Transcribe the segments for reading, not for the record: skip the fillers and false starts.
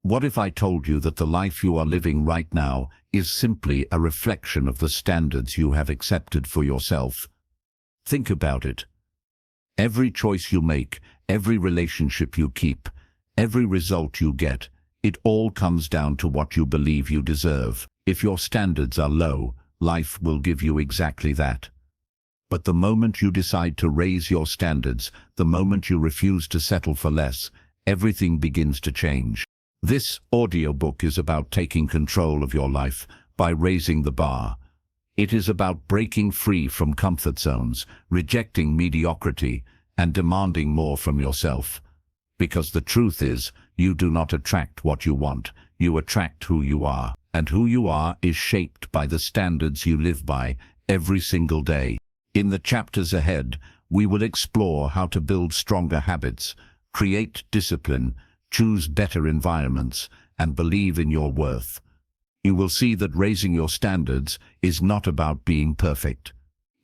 What if I told you that the life you are living right now is simply a reflection of the standards you have accepted for yourself? Think about it. Every choice you make, every relationship you keep, every result you get, it all comes down to what you believe you deserve. If your standards are low, life will give you exactly that. But the moment you decide to raise your standards, the moment you refuse to settle for less, everything begins to change. This audiobook is about taking control of your life by raising the bar. It is about breaking free from comfort zones, rejecting mediocrity, and demanding more from yourself. Because the truth is, you do not attract what you want, you attract who you are. And who you are is shaped by the standards you live by every single day. In the chapters ahead, we will explore how to build stronger habits, create discipline, choose better environments, and believe in your worth. You will see that raising your standards is not about being perfect.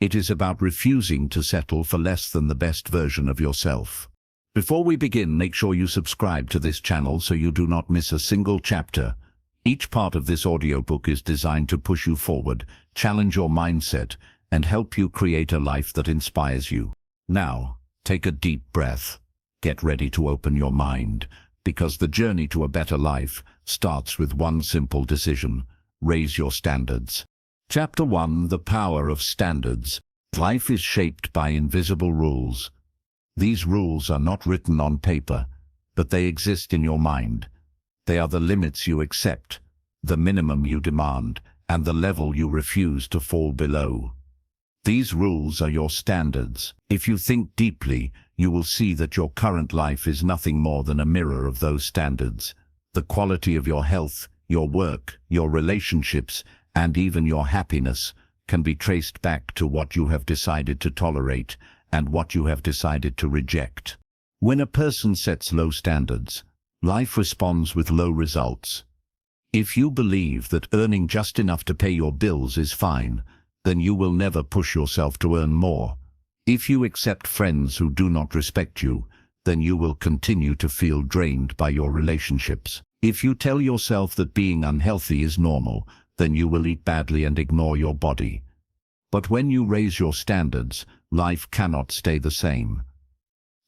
It is about refusing to settle for less than the best version of yourself. Before we begin, make sure you subscribe to this channel so you do not miss a single chapter. Each part of this audiobook is designed to push you forward, challenge your mindset, and help you create a life that inspires you. Now, take a deep breath. Get ready to open your mind, because the journey to a better life starts with one simple decision: raise your standards. Chapter 1: The Power of Standards. Life is shaped by invisible rules. These rules are not written on paper, but they exist in your mind. They are the limits you accept, the minimum you demand, and the level you refuse to fall below. These rules are your standards. If you think deeply, you will see that your current life is nothing more than a mirror of those standards. The quality of your health, your work, your relationships, and even your happiness can be traced back to what you have decided to tolerate and what you have decided to reject. When a person sets low standards, life responds with low results. If you believe that earning just enough to pay your bills is fine, then you will never push yourself to earn more. If you accept friends who do not respect you, then you will continue to feel drained by your relationships. If you tell yourself that being unhealthy is normal, then you will eat badly and ignore your body. But when you raise your standards, life cannot stay the same.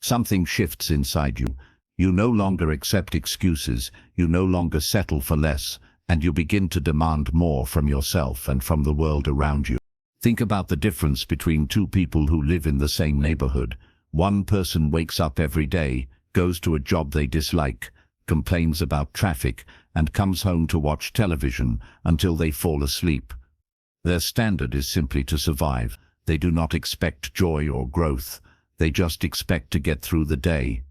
Something shifts inside you. You no longer accept excuses, you no longer settle for less, and you begin to demand more from yourself and from the world around you. Think about the difference between two people who live in the same neighborhood. One person wakes up every day, goes to a job they dislike, complains about traffic, and comes home to watch television until they fall asleep. Their standard is simply to survive. They do not expect joy or growth. They just expect to get through the day.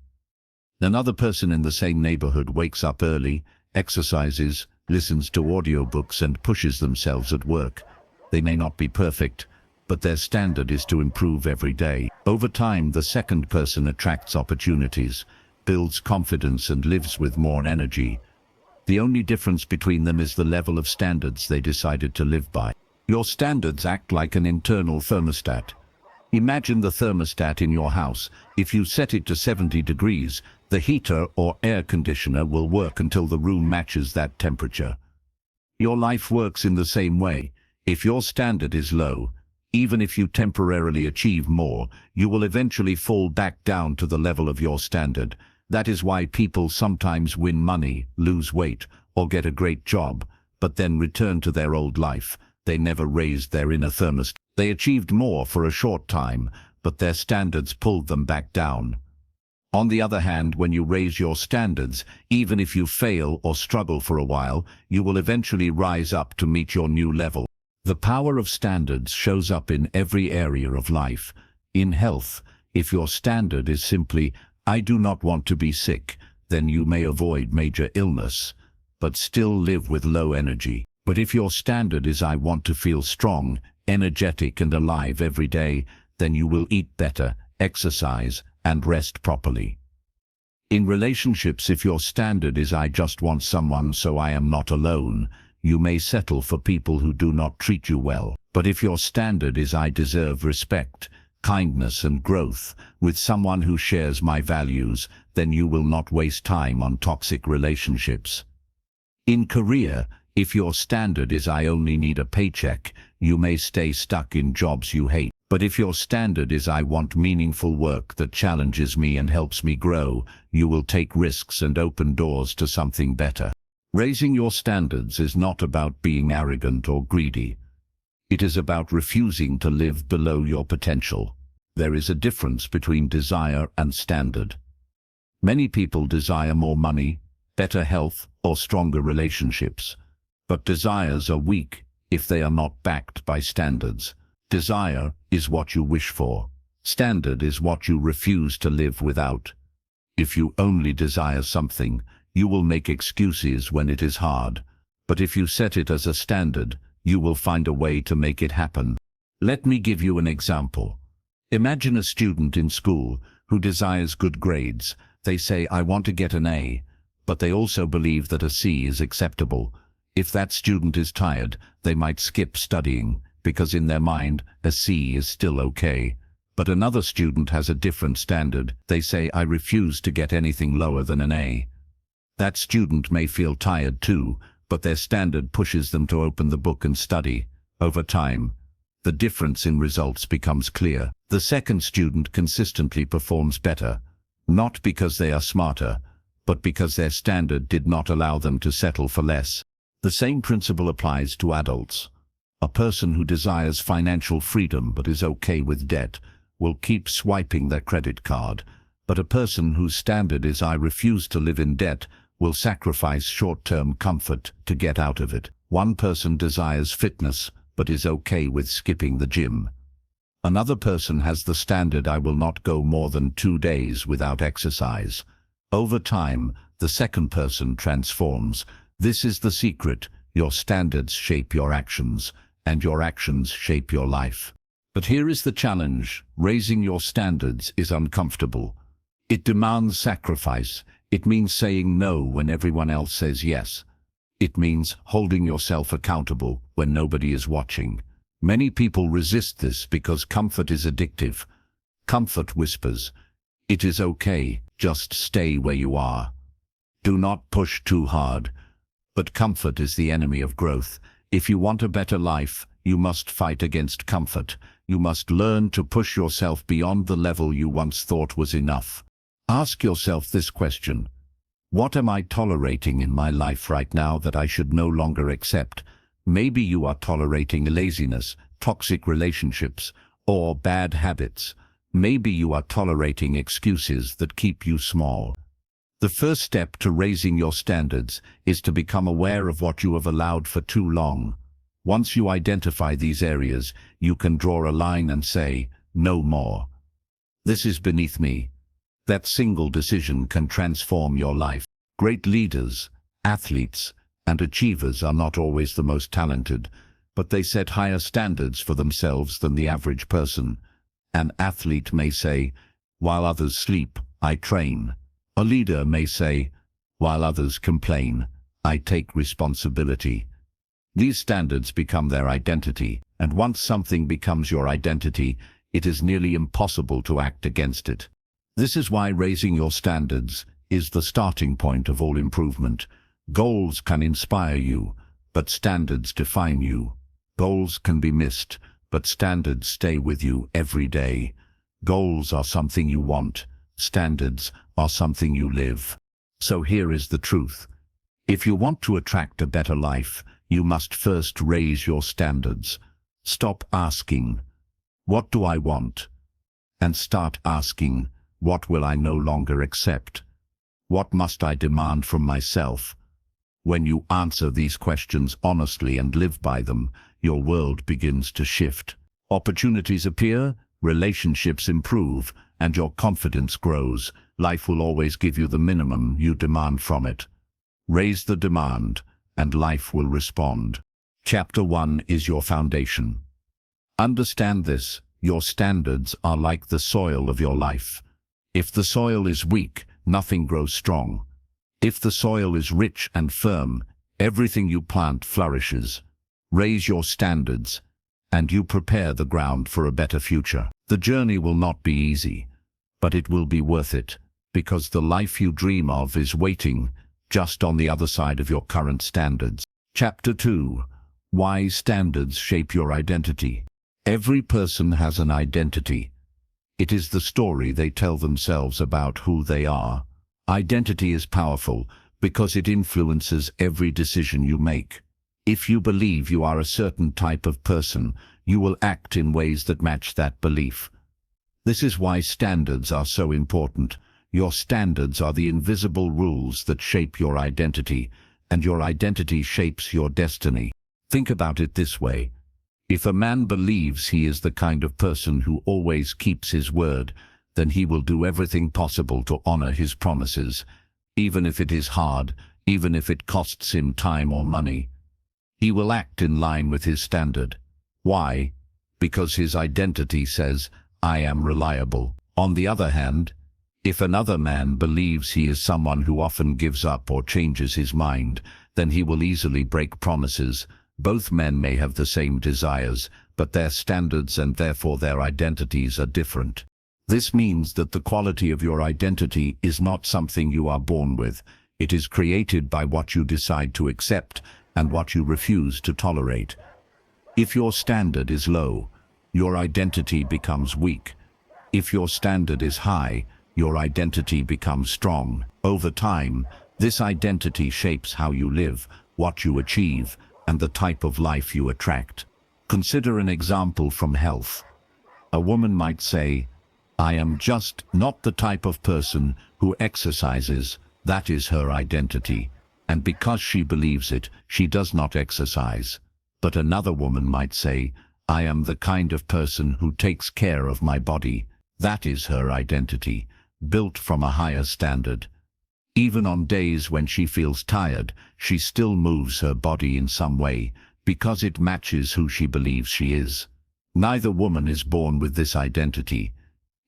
Another person in the same neighborhood wakes up early, exercises, listens to audiobooks, and pushes themselves at work. They may not be perfect, but their standard is to improve every day. Over time, the second person attracts opportunities, builds confidence, and lives with more energy. The only difference between them is the level of standards they decided to live by. Your standards act like an internal thermostat. Imagine the thermostat in your house. If you set it to 70 degrees, the heater or air conditioner will work until the room matches that temperature. Your life works in the same way. If your standard is low, even if you temporarily achieve more, you will eventually fall back down to the level of your standard. That is why people sometimes win money, lose weight, or get a great job, but then return to their old life. They never raised their inner thermostat. They achieved more for a short time, but their standards pulled them back down. On the other hand, when you raise your standards, even if you fail or struggle for a while, you will eventually rise up to meet your new level. The power of standards shows up in every area of life. In health, if your standard is simply, "I do not want to be sick," then you may avoid major illness, but still live with low energy. But if your standard is, "I want to feel strong, energetic, and alive every day," then you will eat better, exercise, and rest properly. In relationships, if your standard is, "I just want someone so I am not alone," you may settle for people who do not treat you well. But if your standard is, "I deserve respect, kindness, and growth with someone who shares my values," then you will not waste time on toxic relationships. In career, if your standard is I only need a paycheck, you may stay stuck in jobs you hate. But if your standard is I want meaningful work that challenges me and helps me grow, you will take risks and open doors to something better. Raising your standards is not about being arrogant or greedy. It is about refusing to live below your potential. There is a difference between desire and standard. Many people desire more money, better health, or stronger relationships. But desires are weak if they are not backed by standards. Desire is what you wish for. Standard is what you refuse to live without. If you only desire something, you will make excuses when it is hard. But if you set it as a standard, you will find a way to make it happen. Let me give you an example. Imagine a student in school who desires good grades. They say, I want to get an A, but they also believe that a C is acceptable. If that student is tired, they might skip studying, because in their mind, a C is still okay. But another student has a different standard. They say, I refuse to get anything lower than an A. That student may feel tired too, but their standard pushes them to open the book and study. Over time, the difference in results becomes clear. The second student consistently performs better, not because they are smarter, but because their standard did not allow them to settle for less. The same principle applies to adults. A person who desires financial freedom but is okay with debt will keep swiping their credit card, but a person whose standard is I refuse to live in debt will sacrifice short-term comfort to get out of it. One person desires fitness but is okay with skipping the gym. Another person has the standard I will not go more than 2 days without exercise. Over time, the second person transforms. This is the secret. Your standards shape your actions, and your actions shape your life. But here is the challenge. Raising your standards is uncomfortable. It demands sacrifice. It means saying no when everyone else says yes. It means holding yourself accountable when nobody is watching. Many people resist this because comfort is addictive. Comfort whispers, it is okay, just stay where you are. Do not push too hard. But comfort is the enemy of growth. If you want a better life, you must fight against comfort. You must learn to push yourself beyond the level you once thought was enough. Ask yourself this question. What am I tolerating in my life right now that I should no longer accept? Maybe you are tolerating laziness, toxic relationships, or bad habits. Maybe you are tolerating excuses that keep you small. The first step to raising your standards is to become aware of what you have allowed for too long. Once you identify these areas, you can draw a line and say, no more. This is beneath me. That single decision can transform your life. Great leaders, athletes, and achievers are not always the most talented, but they set higher standards for themselves than the average person. An athlete may say, while others sleep, I train. A leader may say, while others complain, I take responsibility. These standards become their identity, and once something becomes your identity, it is nearly impossible to act against it. This is why raising your standards is the starting point of all improvement. Goals can inspire you, but standards define you. Goals can be missed, but standards stay with you every day. Goals are something you want. Standards are something you live. So here is the truth. If you want to attract a better life, you must first raise your standards. Stop asking, what do I want? And start asking, what will I no longer accept? What must I demand from myself? When you answer these questions honestly and live by them, your world begins to shift. Opportunities appear, relationships improve, and your confidence grows. Life will always give you the minimum you demand from it. Raise the demand, and life will respond. Chapter 1 is your foundation. Understand this, your standards are like the soil of your life. If the soil is weak, nothing grows strong. If the soil is rich and firm, everything you plant flourishes. Raise your standards, and you prepare the ground for a better future. The journey will not be easy, but it will be worth it. Because the life you dream of is waiting just on the other side of your current standards. Chapter 2. Why standards shape your identity. Every person has an identity. It is the story they tell themselves about who they are. Identity is powerful because it influences every decision you make. If you believe you are a certain type of person, you will act in ways that match that belief. This is why standards are so important. Your standards are the invisible rules that shape your identity, and your identity shapes your destiny. Think about it this way. If a man believes he is the kind of person who always keeps his word, then he will do everything possible to honor his promises, even if it is hard, even if it costs him time or money. He will act in line with his standard. Why? Because his identity says, "I am reliable." On the other hand, if another man believes he is someone who often gives up or changes his mind, then he will easily break promises. Both men may have the same desires, but their standards and therefore their identities are different. This means that the quality of your identity is not something you are born with. It is created by what you decide to accept and what you refuse to tolerate. If your standard is low, your identity becomes weak. If your standard is high, your identity becomes strong. Over time, this identity shapes how you live, what you achieve, and the type of life you attract. Consider an example from health. A woman might say, "I am just not the type of person who exercises." That is her identity. And because she believes it, she does not exercise. But another woman might say, "I am the kind of person who takes care of my body." That is her identity, built from a higher standard. Even on days when she feels tired, she still moves her body in some way, because it matches who she believes she is. Neither woman is born with this identity.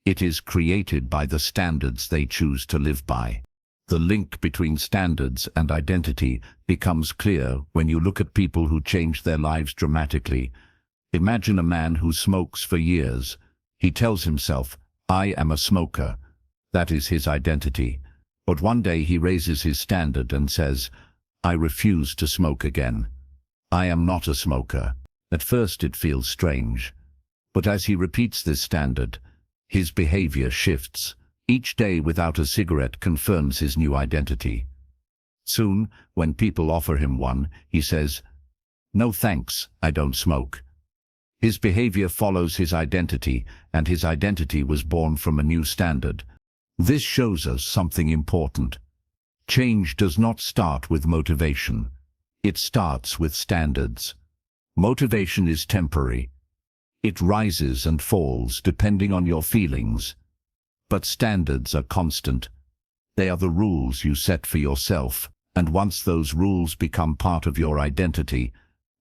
It is created by the standards they choose to live by. The link between standards and identity becomes clear when you look at people who change their lives dramatically. Imagine a man who smokes for years. He tells himself, "I am a smoker." That is his identity. But one day he raises his standard and says, "I refuse to smoke again. I am not a smoker." At first it feels strange. But as he repeats this standard, his behavior shifts. Each day without a cigarette confirms his new identity. Soon, when people offer him one, he says, "No thanks, I don't smoke." His behavior follows his identity, and his identity was born from a new standard. This shows us something important. Change does not start with motivation. It starts with standards. Motivation is temporary. It rises and falls depending on your feelings. But standards are constant. They are the rules you set for yourself, and once those rules become part of your identity,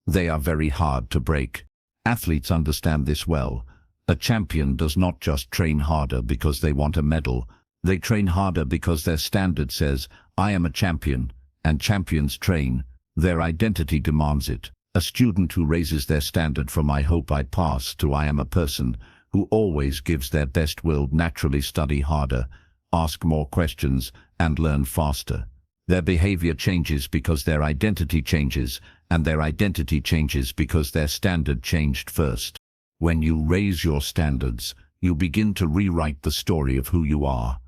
they are very hard to break. Athletes understand this well. A champion does not just train harder because they want a medal. They train harder because their standard says, "I am a champion," and champions train. Their identity demands it. A student who raises their standard from "I hope I pass" to "I am a person who always gives their best will naturally study harder, ask more questions, and learn faster. Their behavior changes because their identity changes, and their identity changes because their standard changed first. When you raise your standards, you begin to rewrite the story of who you are.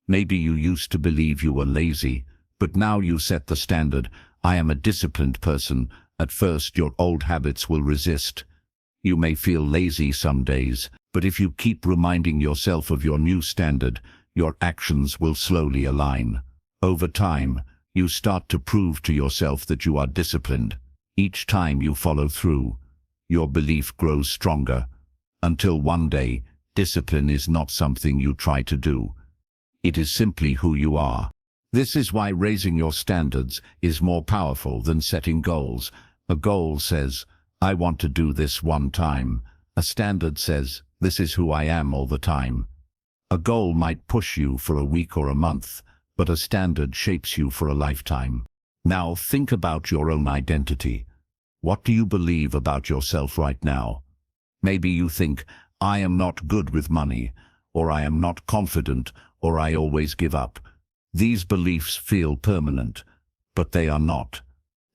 Maybe you used to believe you were lazy, but now you set the standard, "I am a disciplined person." At first, your old habits will resist. You may feel lazy some days, but if you keep reminding yourself of your new standard, your actions will slowly align. Over time, you start to prove to yourself that you are disciplined. Each time you follow through, your belief grows stronger, until one day, discipline is not something you try to do. It is simply who you are. This is why raising your standards is more powerful than setting goals. A goal says, "I want to do this one time." A standard says, "This is who I am all the time." A goal might push you for a week or a month, but a standard shapes you for a lifetime. Now think about your own identity. What do you believe about yourself right now? Maybe you think, "I am not good with money," or "I am not confident," or I always give up. These beliefs feel permanent, but they are not.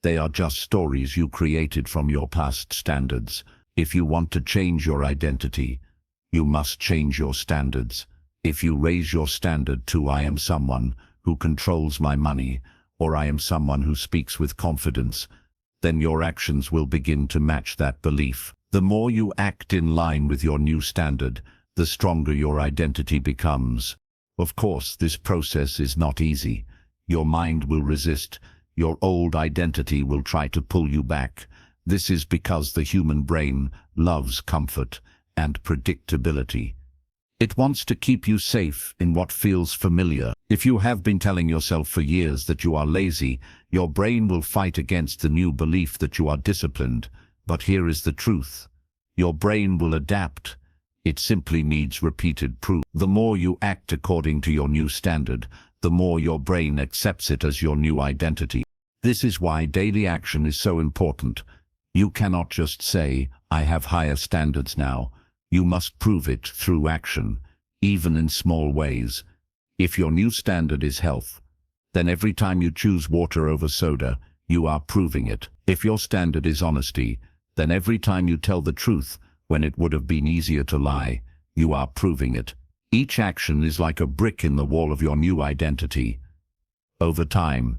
They are just stories you created from your past standards. If you want to change your identity, you must change your standards. If you raise your standard to "I am someone who controls my money," or "I am someone who speaks with confidence," then your actions will begin to match that belief. The more you act in line with your new standard, the stronger your identity becomes. Of course, this process is not easy. Your mind will resist. Your old identity will try to pull you back. This is because the human brain loves comfort and predictability. It wants to keep you safe in what feels familiar. If you have been telling yourself for years that you are lazy, your brain will fight against the new belief that you are disciplined. But here is the truth. Your brain will adapt. It simply needs repeated proof. The more you act according to your new standard, the more your brain accepts it as your new identity. This is why daily action is so important. You cannot just say, "I have higher standards now." You must prove it through action, even in small ways. If your new standard is health, then every time you choose water over soda, you are proving it. If your standard is honesty, then every time you tell the truth when it would have been easier to lie, you are proving it. Each action is like a brick in the wall of your new identity. Over time,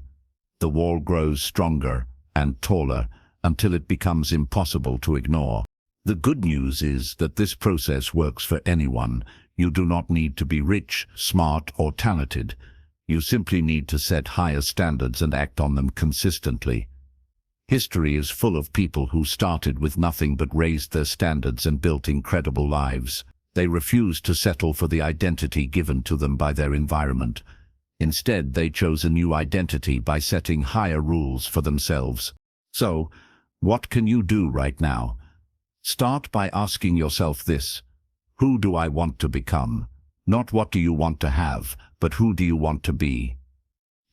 the wall grows stronger and taller until it becomes impossible to ignore. The good news is that this process works for anyone. You do not need to be rich, smart, or talented. You simply need to set higher standards and act on them consistently. History is full of people who started with nothing but raised their standards and built incredible lives. They refused to settle for the identity given to them by their environment. Instead, they chose a new identity by setting higher rules for themselves. So, what can you do right now? Start by asking yourself this: who do I want to become? Not what do you want to have, but who do you want to be?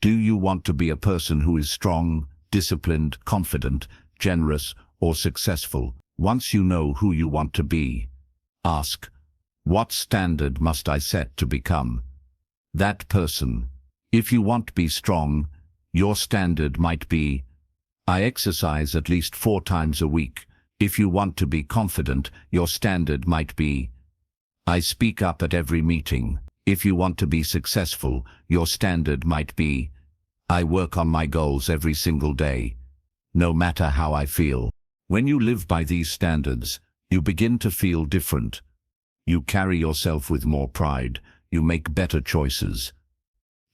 Do you want to be a person who is strong, disciplined, confident, generous, or successful? Once you know who you want to be, ask, what standard must I set to become that person? If you want to be strong, your standard might be, "I exercise at least 4 times a week." If you want to be confident, your standard might be, "I speak up at every meeting." If you want to be successful, your standard might be, "I work on my goals every single day, no matter how I feel." When you live by these standards, you begin to feel different. You carry yourself with more pride. You make better choices.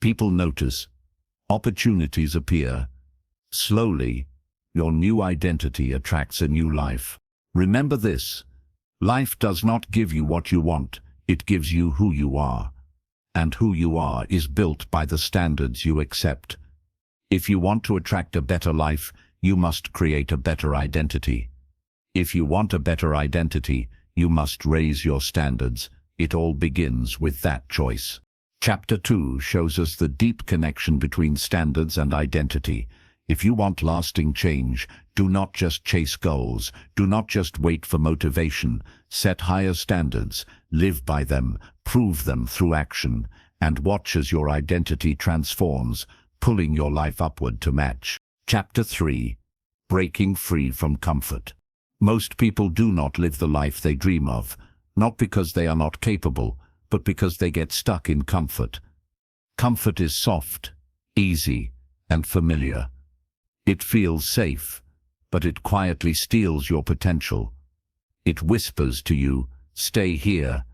People notice. Opportunities appear. Slowly, your new identity attracts a new life. Remember this: life does not give you what you want, it gives you who you are. And who you are is built by the standards you accept. If you want to attract a better life, you must create a better identity. If you want a better identity, you must raise your standards. It all begins with that choice. Chapter 2 shows us the deep connection between standards and identity. If you want lasting change, do not just chase goals. Do not just wait for motivation. Set higher standards, live by them, prove them through action, and watch as your identity transforms, pulling your life upward to match. Chapter 3. Breaking free from comfort. Most people do not live the life they dream of, not because they are not capable, but because they get stuck in comfort. Comfort is soft, easy, and familiar. It feels safe, but it quietly steals your potential. It whispers to you, "Stay here.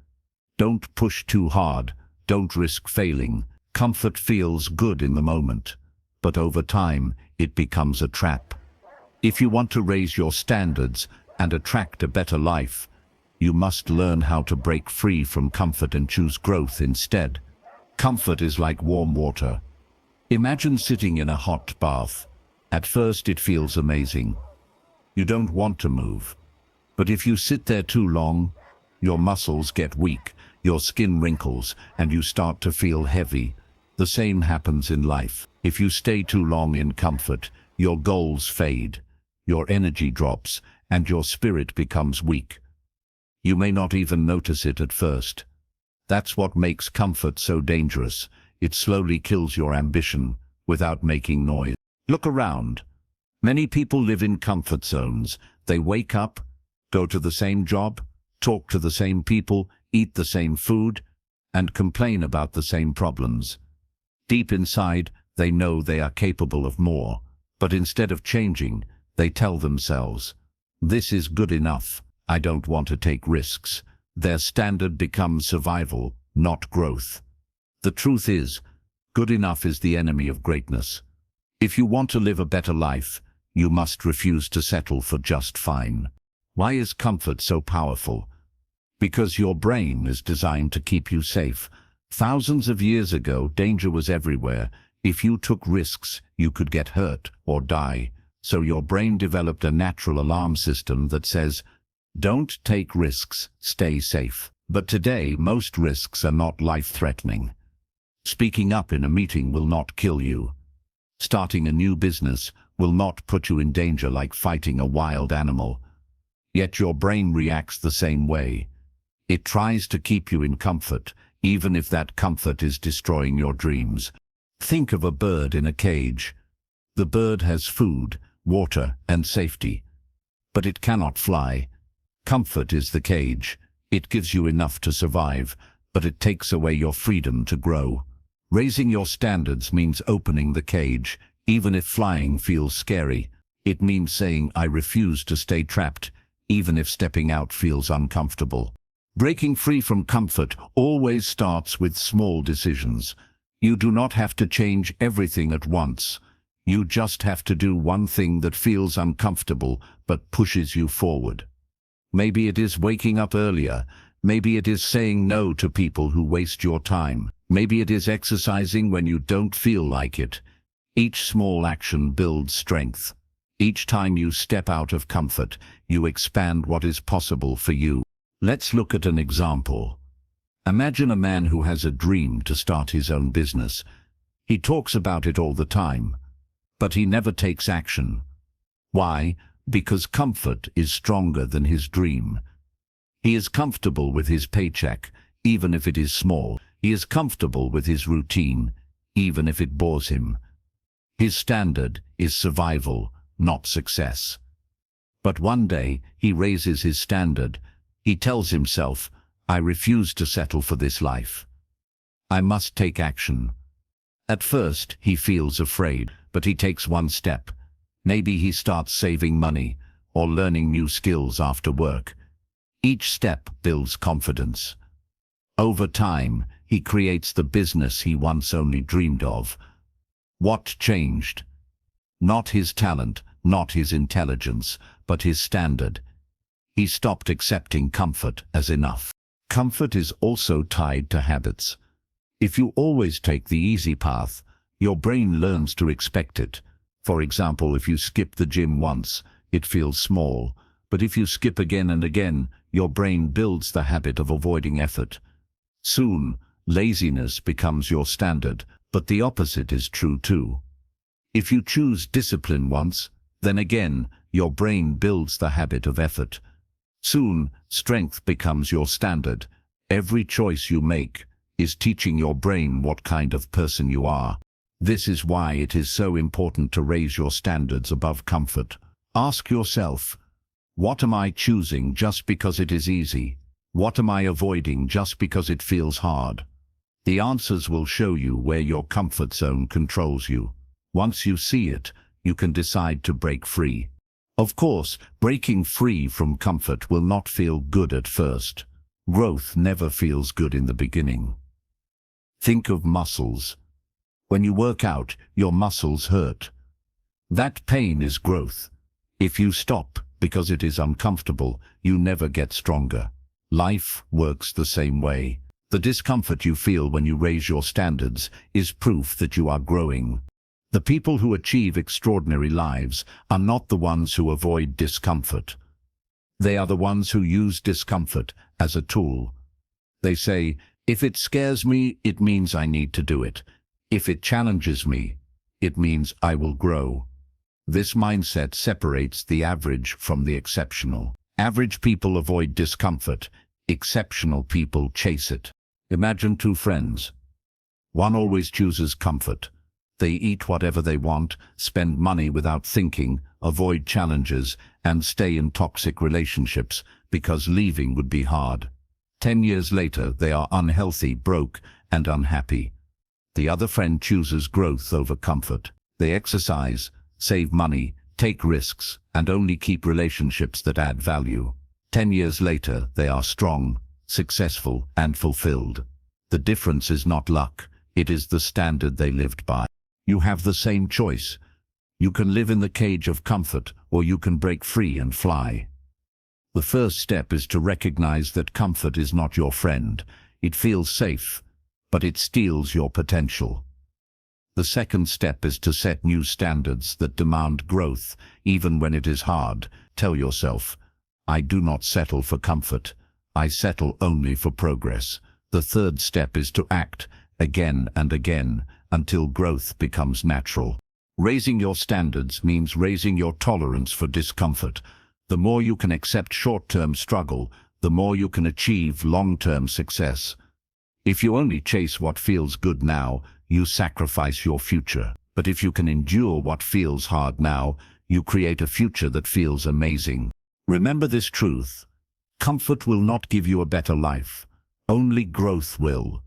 Don't push too hard. Don't risk failing." Comfort feels good in the moment, but over time, it becomes a trap. If you want to raise your standards and attract a better life, you must learn how to break free from comfort and choose growth instead. Comfort is like warm water. Imagine sitting in a hot bath. At first it feels amazing. You don't want to move. But if you sit there too long, your muscles get weak, your skin wrinkles, and you start to feel heavy. The same happens in life. If you stay too long in comfort, your goals fade, your energy drops, and your spirit becomes weak. You may not even notice it at first, That's what makes comfort so dangerous. It slowly kills your ambition without making noise. Look around. Many people live in comfort zones. They wake up, go to the same job, talk to the same people, eat the same food, and complain about the same problems. Deep inside, they know they are capable of more, but instead of changing, they tell themselves, "This is good enough. I don't want to take risks." Their standard becomes survival, not growth. The truth is, good enough is the enemy of greatness. If you want to live a better life, you must refuse to settle for just fine. Why is comfort so powerful? Because your brain is designed to keep you safe. Thousands of years ago, danger was everywhere. If you took risks, you could get hurt or die. So your brain developed a natural alarm system that says, "Don't take risks, stay safe." But today, most risks are not life-threatening. Speaking up in a meeting will not kill you. Starting a new business will not put you in danger like fighting a wild animal. Yet your brain reacts the same way. It tries to keep you in comfort, even if that comfort is destroying your dreams. Think of a bird in a cage. The bird has food, water, and safety. But it cannot fly. Comfort is the cage. It gives you enough to survive, but it takes away your freedom to grow. Raising your standards means opening the cage, even if flying feels scary. It means saying, "I refuse to stay trapped," even if stepping out feels uncomfortable. Breaking free from comfort always starts with small decisions. You do not have to change everything at once. You just have to do one thing that feels uncomfortable but pushes you forward. Maybe it is waking up earlier. Maybe it is saying no to people who waste your time. Maybe it is exercising when you don't feel like it. Each small action builds strength. Each time you step out of comfort, you expand what is possible for you. Let's look at an example. Imagine a man who has a dream to start his own business. He talks about it all the time, but he never takes action. Why? Because comfort is stronger than his dream. He is comfortable with his paycheck, even if it is small. He is comfortable with his routine, even if it bores him. His standard is survival, not success. But one day, he raises his standard. He tells himself, "I refuse to settle for this life. I must take action." At first, he feels afraid, but he takes one step. Maybe he starts saving money or learning new skills after work. Each step builds confidence. Over time, he creates the business he once only dreamed of. What changed? Not his talent, not his intelligence, but his standard. He stopped accepting comfort as enough. Comfort is also tied to habits. If you always take the easy path, your brain learns to expect it. For example, if you skip the gym once, it feels small. But if you skip again and again, your brain builds the habit of avoiding effort. Soon, laziness becomes your standard, but the opposite is true too. If you choose discipline once, then again, your brain builds the habit of effort. Soon, strength becomes your standard. Every choice you make is teaching your brain what kind of person you are. This is why it is so important to raise your standards above comfort. Ask yourself, what am I choosing just because it is easy? What am I avoiding just because it feels hard? The answers will show you where your comfort zone controls you. Once you see it, you can decide to break free. Of course, breaking free from comfort will not feel good at first. Growth never feels good in the beginning. Think of muscles. When you work out, your muscles hurt. That pain is growth. If you stop because it is uncomfortable, you never get stronger. Life works the same way. The discomfort you feel when you raise your standards is proof that you are growing. The people who achieve extraordinary lives are not the ones who avoid discomfort. They are the ones who use discomfort as a tool. They say, if it scares me, it means I need to do it. If it challenges me, it means I will grow. This mindset separates the average from the exceptional. Average people avoid discomfort. Exceptional people chase it. Imagine two friends. One always chooses comfort. They eat whatever they want, spend money without thinking, avoid challenges, and stay in toxic relationships because leaving would be hard. 10 years later, they are unhealthy, broke, and unhappy. The other friend chooses growth over comfort. They exercise, save money, take risks, and only keep relationships that add value. 10 years later, they are strong, successful, and fulfilled. The difference is not luck, it is the standard they lived by. You have the same choice. You can live in the cage of comfort, or you can break free and fly. The first step is to recognize that comfort is not your friend. It feels safe, but it steals your potential. The second step is to set new standards that demand growth, even when it is hard. Tell yourself, I do not settle for comfort. I settle only for progress. The third step is to act, again and again, until growth becomes natural. Raising your standards means raising your tolerance for discomfort. The more you can accept short-term struggle, the more you can achieve long-term success. If you only chase what feels good now, you sacrifice your future. But if you can endure what feels hard now, you create a future that feels amazing. Remember this truth. Comfort will not give you a better life. Only growth will.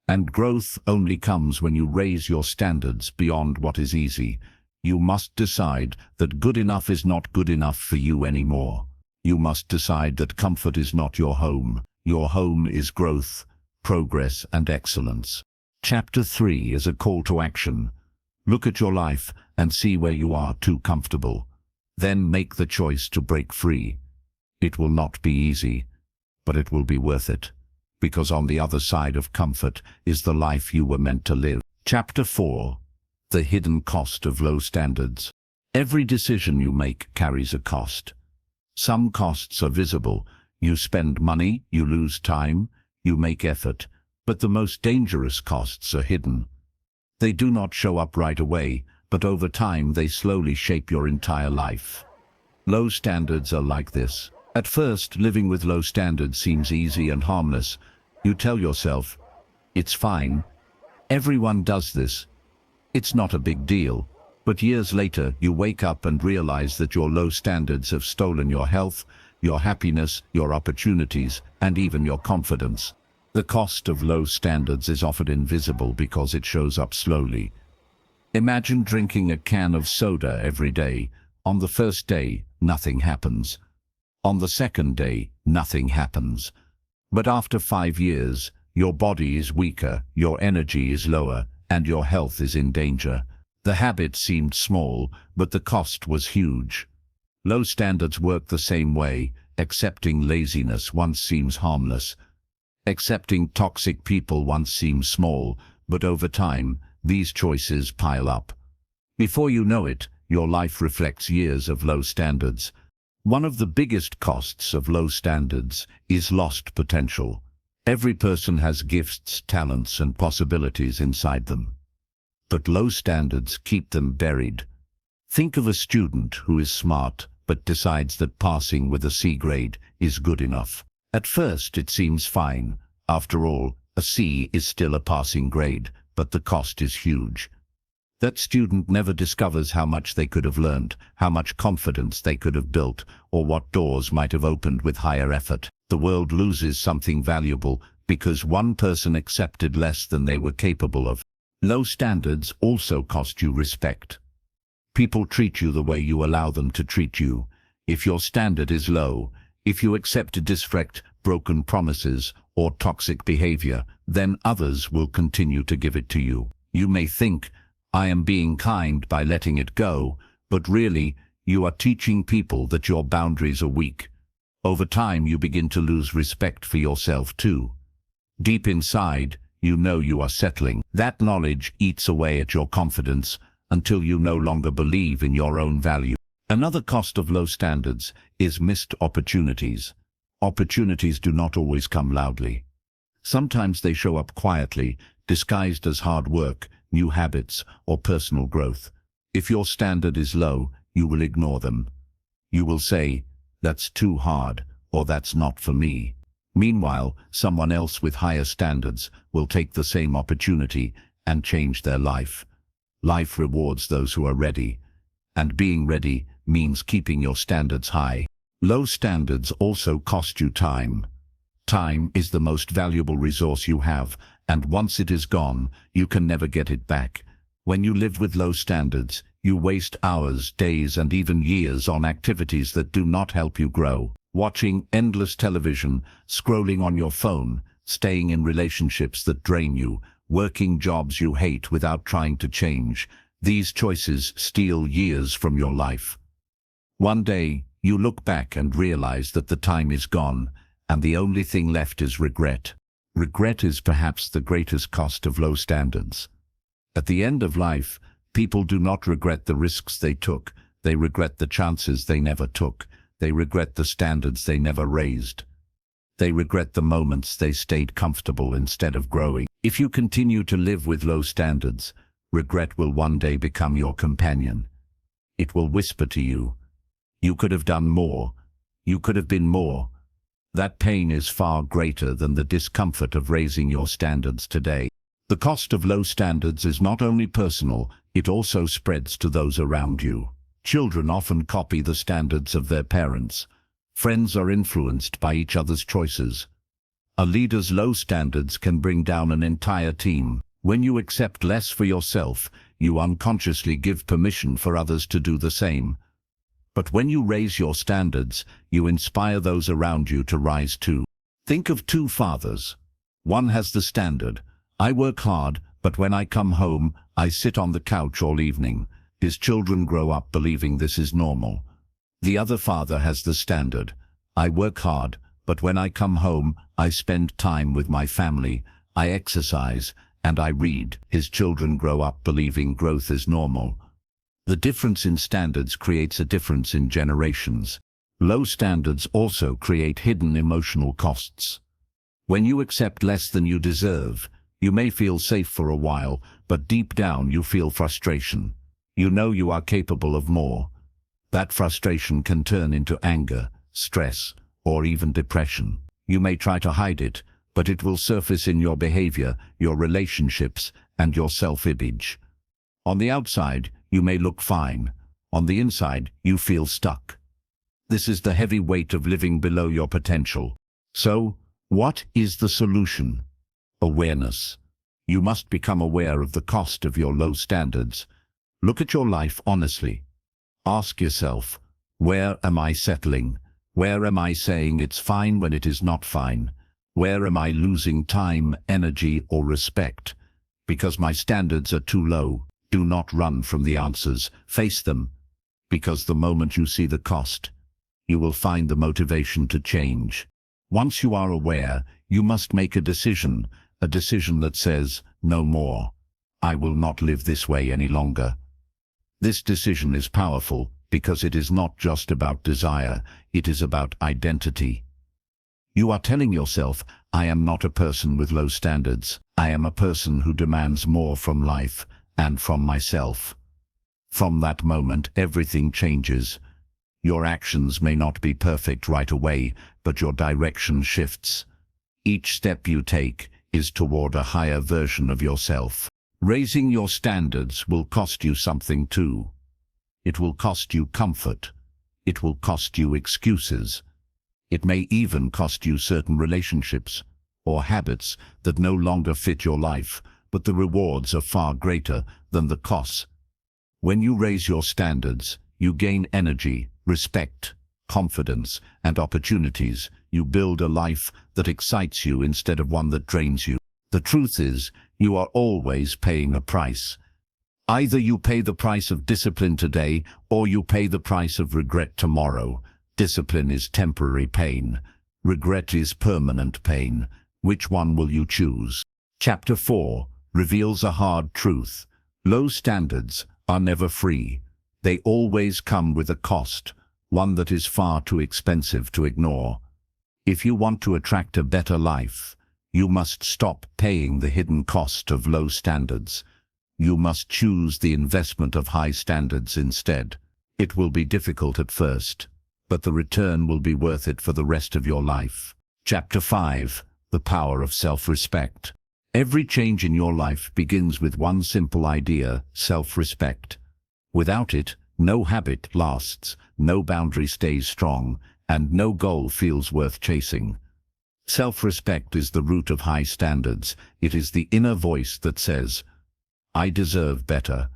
And growth only comes when you raise your standards beyond what is easy. You must decide that good enough is not good enough for you anymore. You must decide that comfort is not your home. Your home is growth, progress, and excellence. Chapter 3 is a call to action. Look at your life and see where you are too comfortable. Then make the choice to break free. It will not be easy, but it will be worth it. Because on the other side of comfort is the life you were meant to live. Chapter 4. The hidden cost of low standards. Every decision you make carries a cost. Some costs are visible. You spend money, you lose time, you make effort. But the most dangerous costs are hidden. They do not show up right away, but over time they slowly shape your entire life. Low standards are like this. At first, living with low standards seems easy and harmless. You tell yourself, it's fine. Everyone does this. It's not a big deal. But years later, you wake up and realize that your low standards have stolen your health, your happiness, your opportunities, and even your confidence. The cost of low standards is often invisible because it shows up slowly. Imagine drinking a can of soda every day. On the first day, nothing happens. On the second day, nothing happens. But after 5 years, your body is weaker, your energy is lower, and your health is in danger. The habit seemed small, but the cost was huge. Low standards work the same way. Accepting laziness once seems harmless. Accepting toxic people once seems small, but over time, these choices pile up. Before you know it, your life reflects years of low standards. One of the biggest costs of low standards is lost potential. Every person has gifts, talents, and possibilities inside them. But low standards keep them buried. Think of a student who is smart but decides that passing with a C grade is good enough. At first it seems fine. After all, a C is still a passing grade, but the cost is huge. That student never discovers how much they could have learned, how much confidence they could have built, or what doors might have opened with higher effort. The world loses something valuable because one person accepted less than they were capable of. Low standards also cost you respect. People treat you the way you allow them to treat you. If your standard is low, if you accept disrespect, broken promises, or toxic behavior, then others will continue to give it to you. You may think, I am being kind by letting it go, but really, you are teaching people that your boundaries are weak. Over time, you begin to lose respect for yourself too. Deep inside, you know you are settling. That knowledge eats away at your confidence until you no longer believe in your own value. Another cost of low standards is missed opportunities. Opportunities do not always come loudly. Sometimes they show up quietly, disguised as hard work, new habits, or personal growth. If your standard is low, you will ignore them. You will say, that's too hard, or that's not for me. Meanwhile, someone else with higher standards will take the same opportunity and change their life. Life rewards those who are ready, and being ready means keeping your standards high. Low standards also cost you time. Time is the most valuable resource you have, and once it is gone, you can never get it back. When you live with low standards, you waste hours, days, and even years on activities that do not help you grow. Watching endless television, scrolling on your phone, staying in relationships that drain you, working jobs you hate without trying to change. These choices steal years from your life. One day, you look back and realize that the time is gone, and the only thing left is regret. Regret is perhaps the greatest cost of low standards. At the end of life, people do not regret the risks they took. They regret the chances they never took. They regret the standards they never raised. They regret the moments they stayed comfortable instead of growing. If you continue to live with low standards, regret will one day become your companion. It will whisper to you, "You could have done more. You could have been more." That pain is far greater than the discomfort of raising your standards today. The cost of low standards is not only personal, it also spreads to those around you. Children often copy the standards of their parents. Friends are influenced by each other's choices. A leader's low standards can bring down an entire team. When you accept less for yourself, you unconsciously give permission for others to do the same. But when you raise your standards, you inspire those around you to rise too. Think of two fathers. One has the standard, "I work hard, but when I come home, I sit on the couch all evening." His children grow up believing this is normal. The other father has the standard, "I work hard, but when I come home, I spend time with my family, I exercise, and I read." His children grow up believing growth is normal. The difference in standards creates a difference in generations. Low standards also create hidden emotional costs. When you accept less than you deserve, you may feel safe for a while, but deep down you feel frustration. You know you are capable of more. That frustration can turn into anger, stress, or even depression. You may try to hide it, but it will surface in your behavior, your relationships, and your self-image. On the outside, you may look fine. On the inside, you feel stuck. This is the heavy weight of living below your potential. So, what is the solution? Awareness. You must become aware of the cost of your low standards. Look at your life honestly. Ask yourself, where am I settling? Where am I saying it's fine when it is not fine? Where am I losing time, energy, or respect? Because my standards are too low. Do not run from the answers. Face them. Because the moment you see the cost, you will find the motivation to change. Once you are aware, you must make a decision that says, "No more. I will not live this way any longer." This decision is powerful because it is not just about desire, it is about identity. You are telling yourself, "I am not a person with low standards. I am a person who demands more from life and from myself." From that moment, everything changes. Your actions may not be perfect right away, but your direction shifts. Each step you take is toward a higher version of yourself. Raising your standards will cost you something too. It will cost you comfort. It will cost you excuses. It may even cost you certain relationships or habits that no longer fit your life, but the rewards are far greater than the costs. When you raise your standards, you gain energy, respect, confidence, and opportunities. You build a life that excites you instead of one that drains you. The truth is, you are always paying a price. Either you pay the price of discipline today, or you pay the price of regret tomorrow. Discipline is temporary pain. Regret is permanent pain. Which one will you choose? Chapter 4 reveals a hard truth. Low standards are never free. They always come with a cost, one that is far too expensive to ignore. If you want to attract a better life, you must stop paying the hidden cost of low standards. You must choose the investment of high standards instead. It will be difficult at first, but the return will be worth it for the rest of your life. Chapter 5. The Power of Self-Respect. Every change in your life begins with one simple idea: self-respect. Without it, no habit lasts, no boundary stays strong, and no goal feels worth chasing. Self-respect is the root of high standards. It is the inner voice that says, "I deserve better.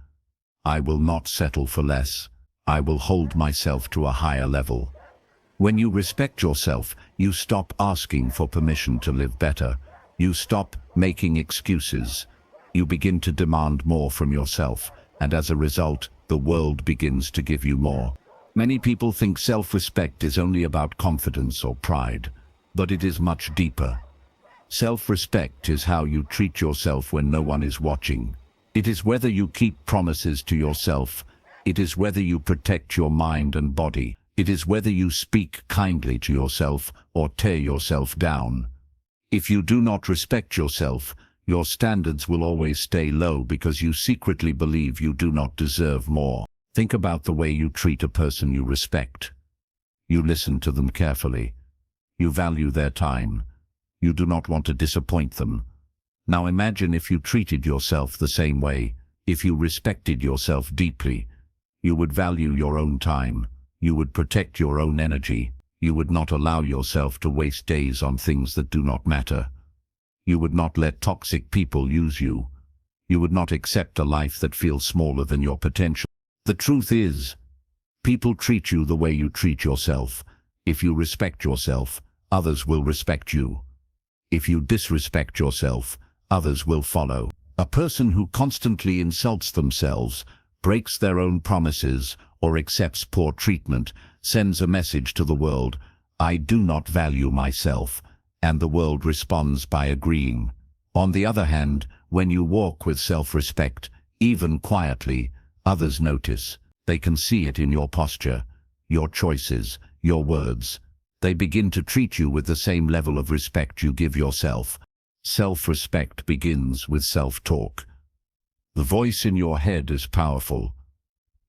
I will not settle for less. I will hold myself to a higher level." When you respect yourself, you stop asking for permission to live better. You stop making excuses. You begin to demand more from yourself, and as a result, the world begins to give you more. Many people think self-respect is only about confidence or pride, but it is much deeper. Self-respect is how you treat yourself when no one is watching. It is whether you keep promises to yourself. It is whether you protect your mind and body. It is whether you speak kindly to yourself or tear yourself down. If you do not respect yourself, your standards will always stay low because you secretly believe you do not deserve more. Think about the way you treat a person you respect. You listen to them carefully. You value their time. You do not want to disappoint them. Now imagine if you treated yourself the same way. If you respected yourself deeply, you would value your own time. You would protect your own energy. You would not allow yourself to waste days on things that do not matter. You would not let toxic people use you. You would not accept a life that feels smaller than your potential. The truth is, people treat you the way you treat yourself. If you respect yourself, others will respect you. If you disrespect yourself, others will follow. A person who constantly insults themselves, breaks their own promises, or accepts poor treatment sends a message to the world: "I do not value myself," and the world responds by agreeing. On the other hand, when you walk with self-respect, even quietly, others notice. They can see it in your posture, your choices, your words. They begin to treat you with the same level of respect you give yourself. Self-respect begins with self-talk. The voice in your head is powerful.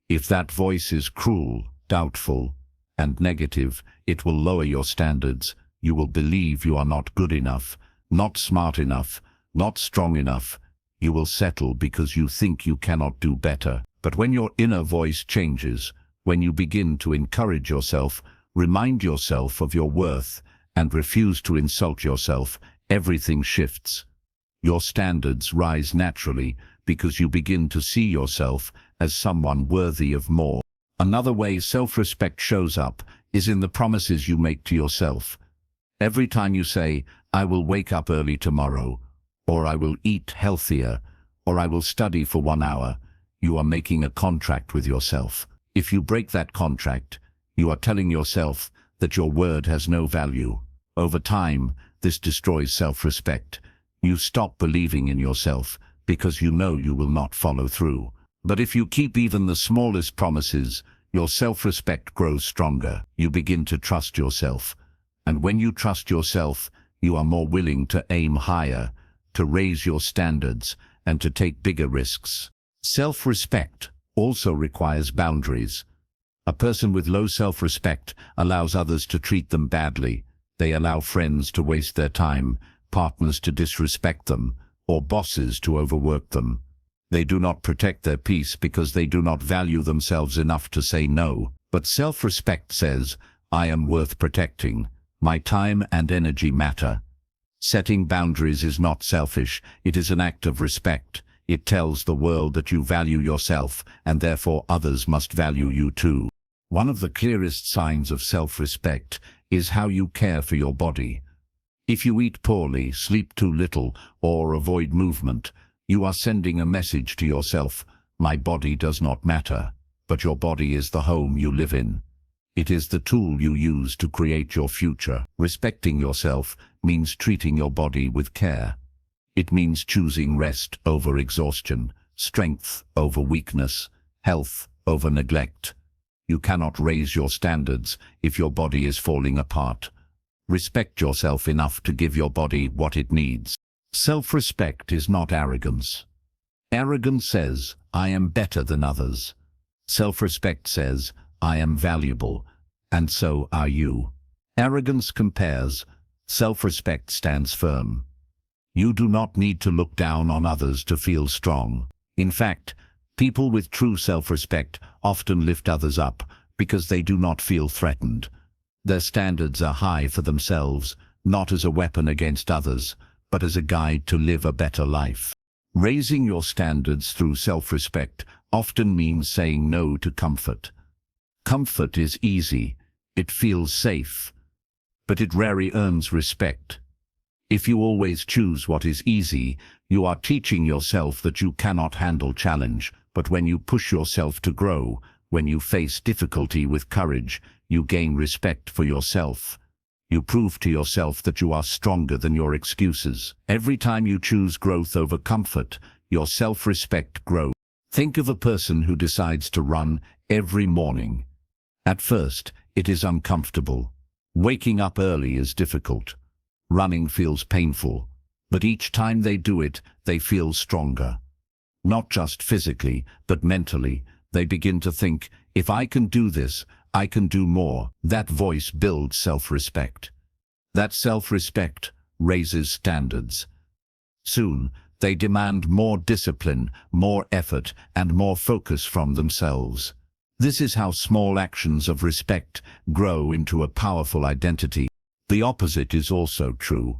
If that voice is cruel, doubtful, and negative, it will lower your standards. You will believe you are not good enough, not smart enough, not strong enough. You will settle because you think you cannot do better. But when your inner voice changes, when you begin to encourage yourself, remind yourself of your worth, and refuse to insult yourself, everything shifts. Your standards rise naturally because you begin to see yourself as someone worthy of more. Another way self-respect shows up is in the promises you make to yourself. Every time you say, "I will wake up early tomorrow," or "I will eat healthier," or "I will study for 1 hour," you are making a contract with yourself. If you break that contract, you are telling yourself that your word has no value. Over time, this destroys self-respect. You stop believing in yourself because you know you will not follow through. But if you keep even the smallest promises, your self-respect grows stronger. You begin to trust yourself. And when you trust yourself, you are more willing to aim higher, to raise your standards, and to take bigger risks. Self-respect also requires boundaries. A person with low self-respect allows others to treat them badly. They allow friends to waste their time, partners to disrespect them, or bosses to overwork them. They do not protect their peace because they do not value themselves enough to say no. But self-respect says, "I am worth protecting. My time and energy matter." Setting boundaries is not selfish, it is an act of respect. It tells the world that you value yourself, and therefore others must value you too. One of the clearest signs of self-respect is how you care for your body. If you eat poorly, sleep too little, or avoid movement, you are sending a message to yourself: "My body does not matter." But your body is the home you live in. It is the tool you use to create your future. Respecting yourself means treating your body with care. It means choosing rest over exhaustion, strength over weakness, health over neglect. You cannot raise your standards if your body is falling apart. Respect yourself enough to give your body what it needs. Self-respect is not arrogance. Arrogance says, "I am better than others." Self-respect says, "I am valuable, and so are you." Arrogance compares. Self-respect stands firm. You do not need to look down on others to feel strong. In fact, people with true self-respect often lift others up because they do not feel threatened. Their standards are high for themselves, not as a weapon against others, but as a guide to live a better life. Raising your standards through self-respect often means saying no to comfort. Comfort is easy, it feels safe, but it rarely earns respect. If you always choose what is easy, you are teaching yourself that you cannot handle challenge. But when you push yourself to grow, when you face difficulty with courage, you gain respect for yourself. You prove to yourself that you are stronger than your excuses. Every time you choose growth over comfort, your self-respect grows. Think of a person who decides to run every morning. At first, it is uncomfortable. Waking up early is difficult. Running feels painful, but each time they do it, they feel stronger. Not just physically, but mentally. They begin to think, if I can do this, I can do more. That voice builds self-respect. That self-respect raises standards. Soon, they demand more discipline, more effort, and more focus from themselves. This is how small actions of respect grow into a powerful identity. The opposite is also true.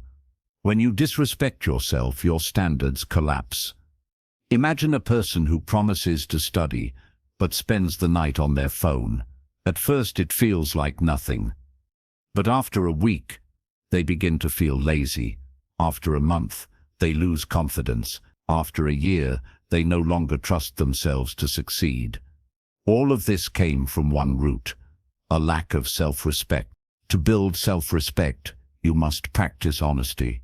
When you disrespect yourself, your standards collapse. Imagine a person who promises to study, but spends the night on their phone. At first it feels like nothing. But after a week, they begin to feel lazy. After a month, they lose confidence. After a year, they no longer trust themselves to succeed. All of this came from one root: a lack of self-respect. To build self-respect, you must practice honesty.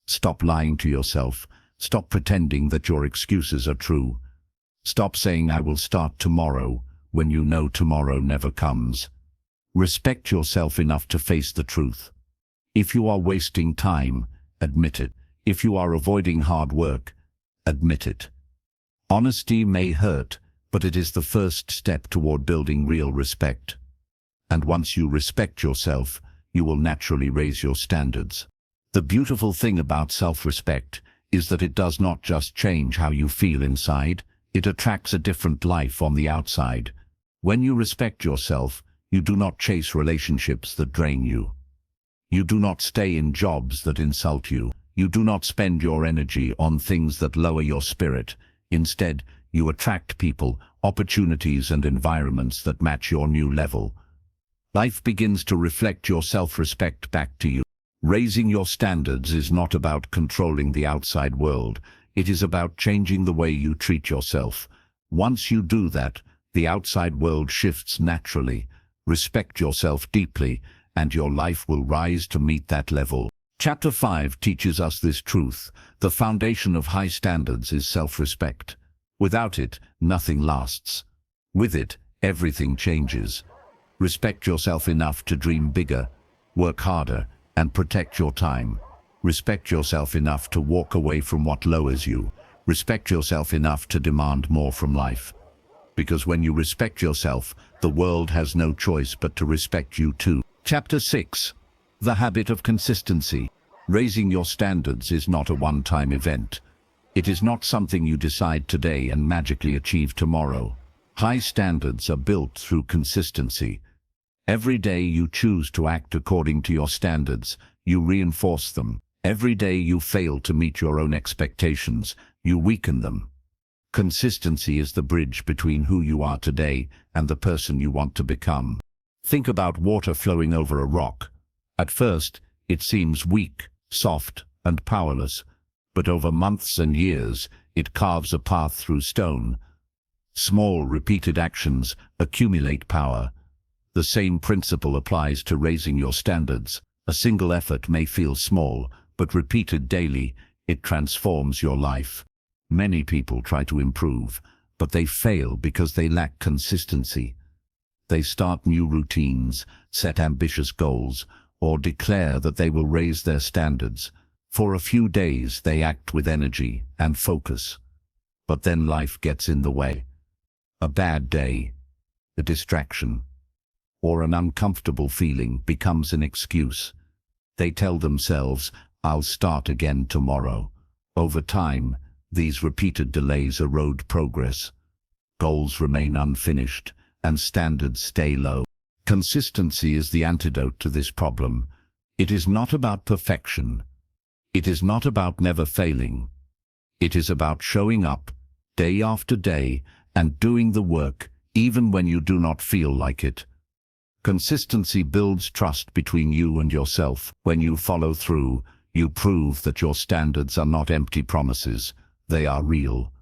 Stop lying to yourself. Stop pretending that your excuses are true. Stop saying I will start tomorrow when you know tomorrow never comes. Respect yourself enough to face the truth. If you are wasting time, admit it. If you are avoiding hard work, admit it. Honesty may hurt, but it is the first step toward building real respect. And once you respect yourself, you will naturally raise your standards. The beautiful thing about self-respect is that it does not just change how you feel inside, it attracts a different life on the outside. When you respect yourself, you do not chase relationships that drain you. You do not stay in jobs that insult you. You do not spend your energy on things that lower your spirit. Instead, you attract people, opportunities, and environments that match your new level. Life begins to reflect your self-respect back to you. Raising your standards is not about controlling the outside world. It is about changing the way you treat yourself. Once you do that, the outside world shifts naturally. Respect yourself deeply, and your life will rise to meet that level. Chapter 5 teaches us this truth. The foundation of high standards is self-respect. Without it, nothing lasts. With it, everything changes. Respect yourself enough to dream bigger, work harder, and protect your time. Respect yourself enough to walk away from what lowers you. Respect yourself enough to demand more from life. Because when you respect yourself, the world has no choice but to respect you too. Chapter 6. The habit of consistency. Raising your standards is not a one-time event. It is not something you decide today and magically achieve tomorrow. High standards are built through consistency. Every day you choose to act according to your standards, you reinforce them. Every day you fail to meet your own expectations, you weaken them. Consistency is the bridge between who you are today and the person you want to become. Think about water flowing over a rock. At first, it seems weak, soft, and powerless, but over months and years, it carves a path through stone. Small, repeated actions accumulate power. The same principle applies to raising your standards. A single effort may feel small, but repeated daily, it transforms your life. Many people try to improve, but they fail because they lack consistency. They start new routines, set ambitious goals, or declare that they will raise their standards. For a few days, they act with energy and focus. But then life gets in the way. A bad day, a distraction, or an uncomfortable feeling becomes an excuse. They tell themselves, "I'll start again tomorrow." Over time, these repeated delays erode progress. Goals remain unfinished, and standards stay low. Consistency is the antidote to this problem. It is not about perfection. It is not about never failing. It is about showing up, day after day, and doing the work, even when you do not feel like it. Consistency builds trust between you and yourself. When you follow through, you prove that your standards are not empty promises. They are real.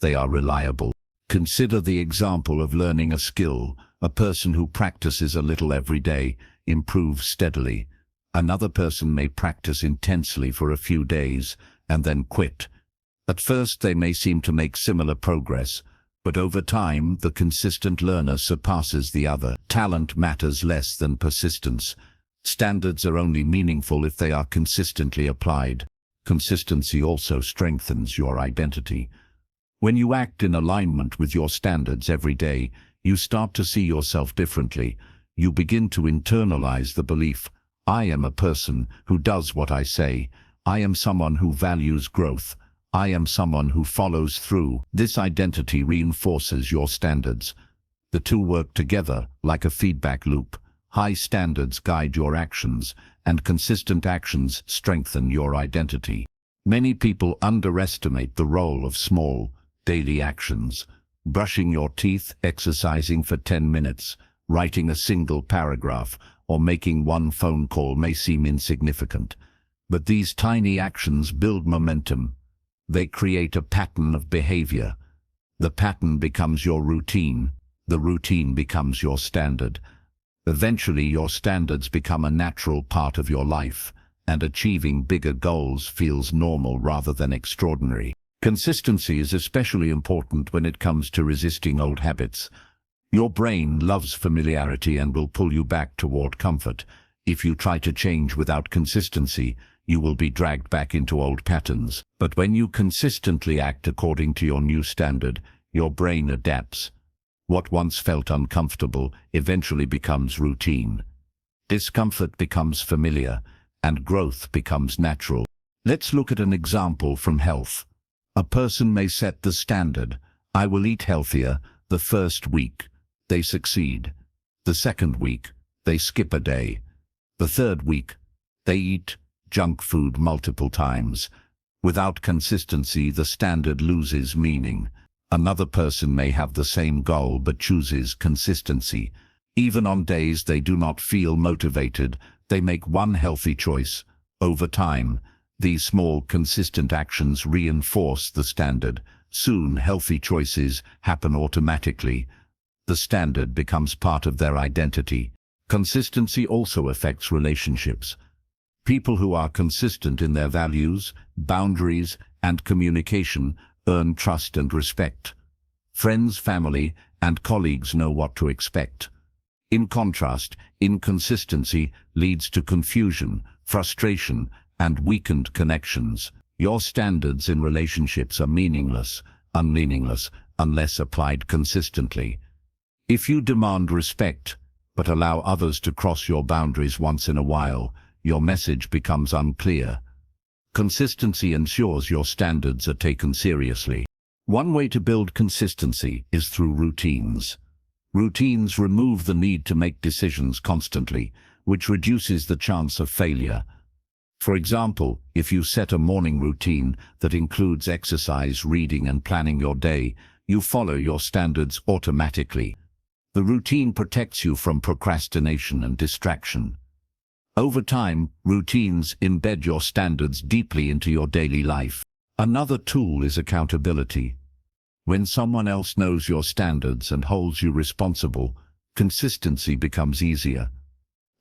They are reliable. Consider the example of learning a skill. A person who practices a little every day improves steadily. Another person may practice intensely for a few days and then quit. At first, they may seem to make similar progress, but over time, the consistent learner surpasses the other. Talent matters less than persistence. Standards are only meaningful if they are consistently applied. Consistency also strengthens your identity. When you act in alignment with your standards every day, you start to see yourself differently. You begin to internalize the belief, "I am a person who does what I say. I am someone who values growth. I am someone who follows through." This identity reinforces your standards. The two work together like a feedback loop. High standards guide your actions, and consistent actions strengthen your identity. Many people underestimate the role of small, daily actions. Brushing your teeth, exercising for 10 minutes, writing a single paragraph, or making one phone call may seem insignificant. But these tiny actions build momentum. They create a pattern of behavior. The pattern becomes your routine. The routine becomes your standard. Eventually, your standards become a natural part of your life, and achieving bigger goals feels normal rather than extraordinary. Consistency is especially important when it comes to resisting old habits. Your brain loves familiarity and will pull you back toward comfort. If you try to change without consistency, you will be dragged back into old patterns. But when you consistently act according to your new standard, your brain adapts. What once felt uncomfortable eventually becomes routine. Discomfort becomes familiar, and growth becomes natural. Let's look at an example from health. A person may set the standard, "I will eat healthier." The first week, they succeed. The second week, they skip a day. The third week, they eat junk food multiple times. Without consistency, the standard loses meaning. Another person may have the same goal but chooses consistency. Even on days they do not feel motivated, they make one healthy choice. Over time, these small, consistent actions reinforce the standard. Soon, healthy choices happen automatically. The standard becomes part of their identity. Consistency also affects relationships. People who are consistent in their values, boundaries, and communication earn trust and respect. Friends, family, and colleagues know what to expect. In contrast, inconsistency leads to confusion, frustration, and weakened connections. Your standards in relationships are meaningless, unless applied consistently. If you demand respect, but allow others to cross your boundaries once in a while, your message becomes unclear. Consistency ensures your standards are taken seriously. One way to build consistency is through routines. Routines remove the need to make decisions constantly, which reduces the chance of failure. For example, if you set a morning routine that includes exercise, reading, and planning your day, you follow your standards automatically. The routine protects you from procrastination and distraction. Over time, routines embed your standards deeply into your daily life. Another tool is accountability. When someone else knows your standards and holds you responsible, consistency becomes easier.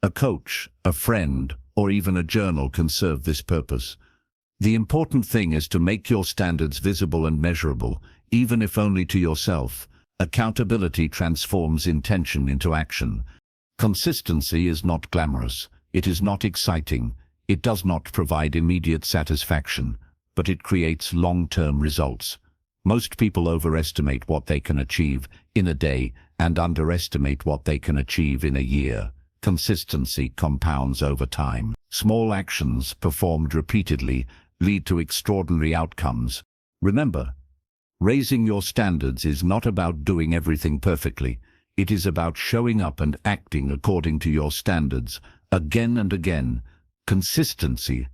A coach, a friend, or even a journal can serve this purpose. The important thing is to make your standards visible and measurable, even if only to yourself. Accountability transforms intention into action. Consistency is not glamorous. It is not exciting. It does not provide immediate satisfaction, but it creates long-term results. Most people overestimate what they can achieve in a day and underestimate what they can achieve in a year. Consistency compounds over time. Small actions performed repeatedly lead to extraordinary outcomes. Remember, raising your standards is not about doing everything perfectly. It is about showing up and acting according to your standards again and again. Consistency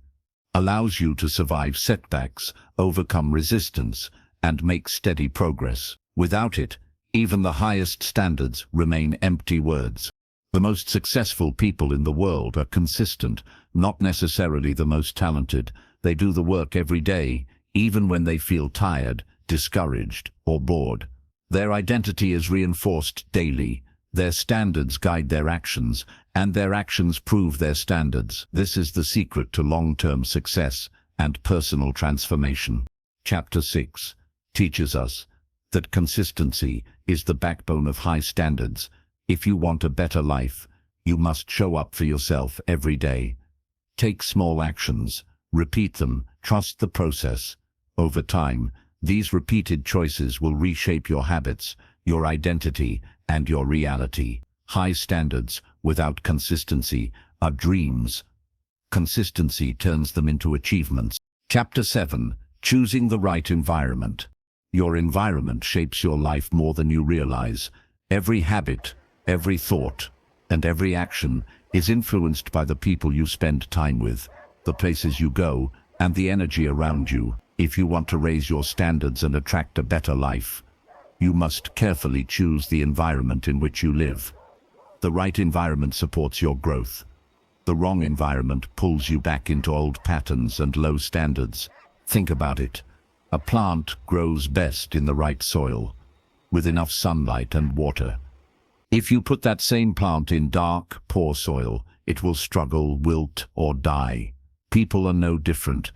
allows you to survive setbacks, overcome resistance, and make steady progress. Without it, even the highest standards remain empty words. The most successful people in the world are consistent, not necessarily the most talented. They do the work every day, even when they feel tired, discouraged, or bored. Their identity is reinforced daily. Their standards guide their actions, and their actions prove their standards. This is the secret to long-term success and personal transformation. Chapter 6 teaches us that consistency is the backbone of high standards. If you want a better life, you must show up for yourself every day. Take small actions, repeat them, trust the process. Over time, these repeated choices will reshape your habits, your identity, and your reality. High standards without consistency are dreams. Consistency turns them into achievements. Chapter 7 choosing the right environment. Your environment shapes your life more than you realize. Every habit, every thought, and every action is influenced by the people you spend time with, the places you go, and the energy around you. If you want to raise your standards and attract a better life, you must carefully choose the environment in which you live. The right environment supports your growth. The wrong environment pulls you back into old patterns and low standards. Think about it. A plant grows best in the right soil, with enough sunlight and water. If you put that same plant in dark, poor soil, it will struggle, wilt, or die. People are no different.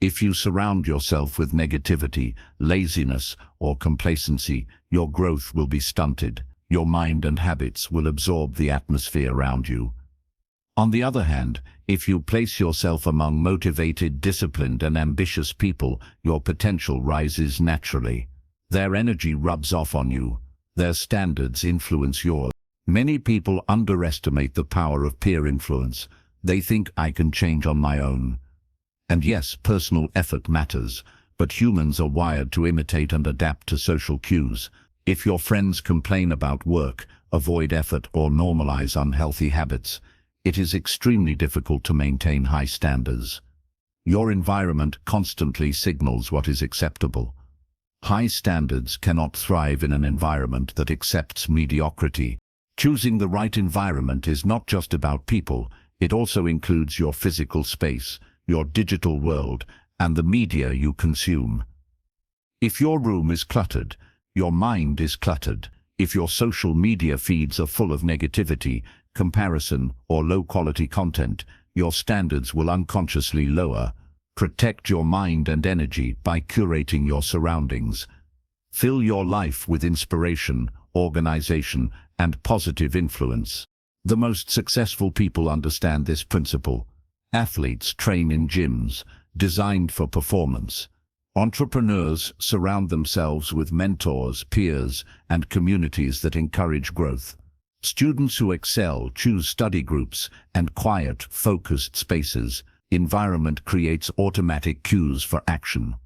If you surround yourself with negativity, laziness, or complacency, your growth will be stunted. Your mind and habits will absorb the atmosphere around you. On the other hand, if you place yourself among motivated, disciplined, and ambitious people, your potential rises naturally. Their energy rubs off on you. Their standards influence yours. Many people underestimate the power of peer influence. They think, I can change on my own. And yes, personal effort matters, but humans are wired to imitate and adapt to social cues. If your friends complain about work, avoid effort, or normalize unhealthy habits, it is extremely difficult to maintain high standards. Your environment constantly signals what is acceptable. High standards cannot thrive in an environment that accepts mediocrity. Choosing the right environment is not just about people, it also includes your physical space, your digital world, and the media you consume. If your room is cluttered, your mind is cluttered. If your social media feeds are full of negativity, comparison, or low-quality content, your standards will unconsciously lower. Protect your mind and energy by curating your surroundings. Fill your life with inspiration, organization, and positive influence. The most successful people understand this principle. Athletes train in gyms designed for performance. Entrepreneurs surround themselves with mentors, peers, and communities that encourage growth. Students who excel choose study groups and quiet, focused spaces. Environment creates automatic cues for action.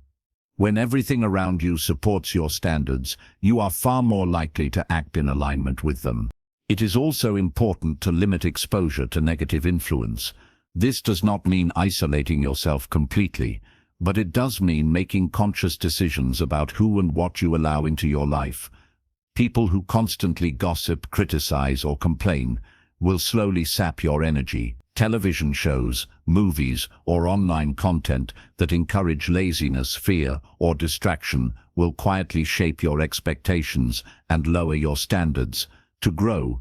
When everything around you supports your standards, you are far more likely to act in alignment with them. It is also important to limit exposure to negative influence. This does not mean isolating yourself completely, but it does mean making conscious decisions about who and what you allow into your life. People who constantly gossip, criticize, or complain will slowly sap your energy. Television shows, movies, or online content that encourage laziness, fear, or distraction will quietly shape your expectations and lower your standards. To grow,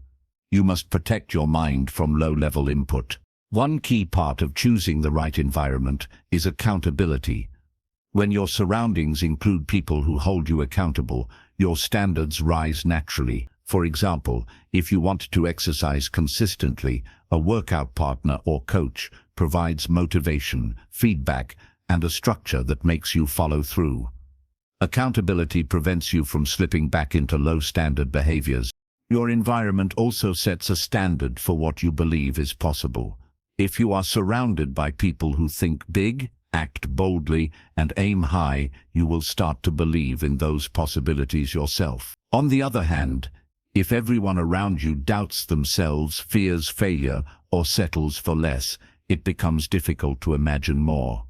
you must protect your mind from low-level input. One key part of choosing the right environment is accountability. When your surroundings include people who hold you accountable, your standards rise naturally. For example, if you want to exercise consistently, a workout partner or coach provides motivation, feedback, and a structure that makes you follow through. Accountability prevents you from slipping back into low-standard behaviors. Your environment also sets a standard for what you believe is possible. If you are surrounded by people who think big, act boldly, and aim high, you will start to believe in those possibilities yourself. On the other hand, if everyone around you doubts themselves, fears failure, or settles for less, it becomes difficult to imagine more.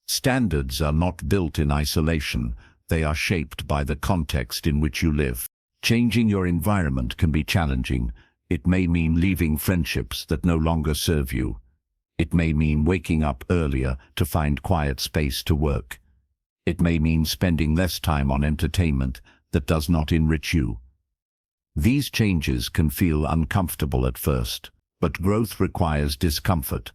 Standards are not built in isolation. They are shaped by the context in which you live. Changing your environment can be challenging. It may mean leaving friendships that no longer serve you. It may mean waking up earlier to find quiet space to work. It may mean spending less time on entertainment that does not enrich you. These changes can feel uncomfortable at first, but growth requires discomfort.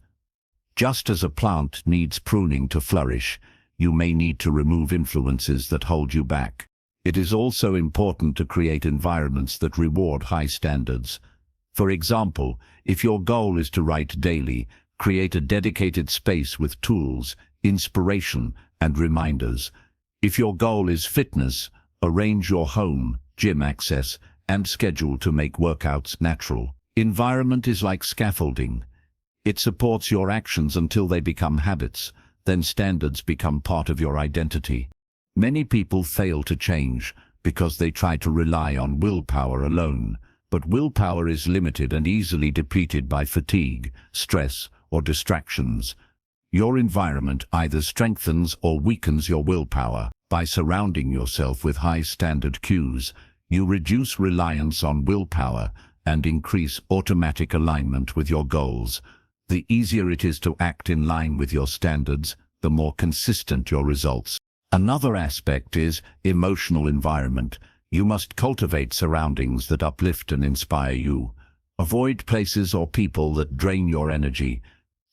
Just as a plant needs pruning to flourish, you may need to remove influences that hold you back. It is also important to create environments that reward high standards. For example, if your goal is to write daily, create a dedicated space with tools, inspiration, and reminders. If your goal is fitness, arrange your home, gym access, and schedule to make workouts natural. Environment is like scaffolding. It supports your actions until they become habits, then standards become part of your identity. Many people fail to change because they try to rely on willpower alone, but willpower is limited and easily depleted by fatigue, stress, or distractions. Your environment either strengthens or weakens your willpower. By surrounding yourself with high-standard cues, you reduce reliance on willpower and increase automatic alignment with your goals. The easier it is to act in line with your standards, the more consistent your results. Another aspect is emotional environment. You must cultivate surroundings that uplift and inspire you. Avoid places or people that drain your energy.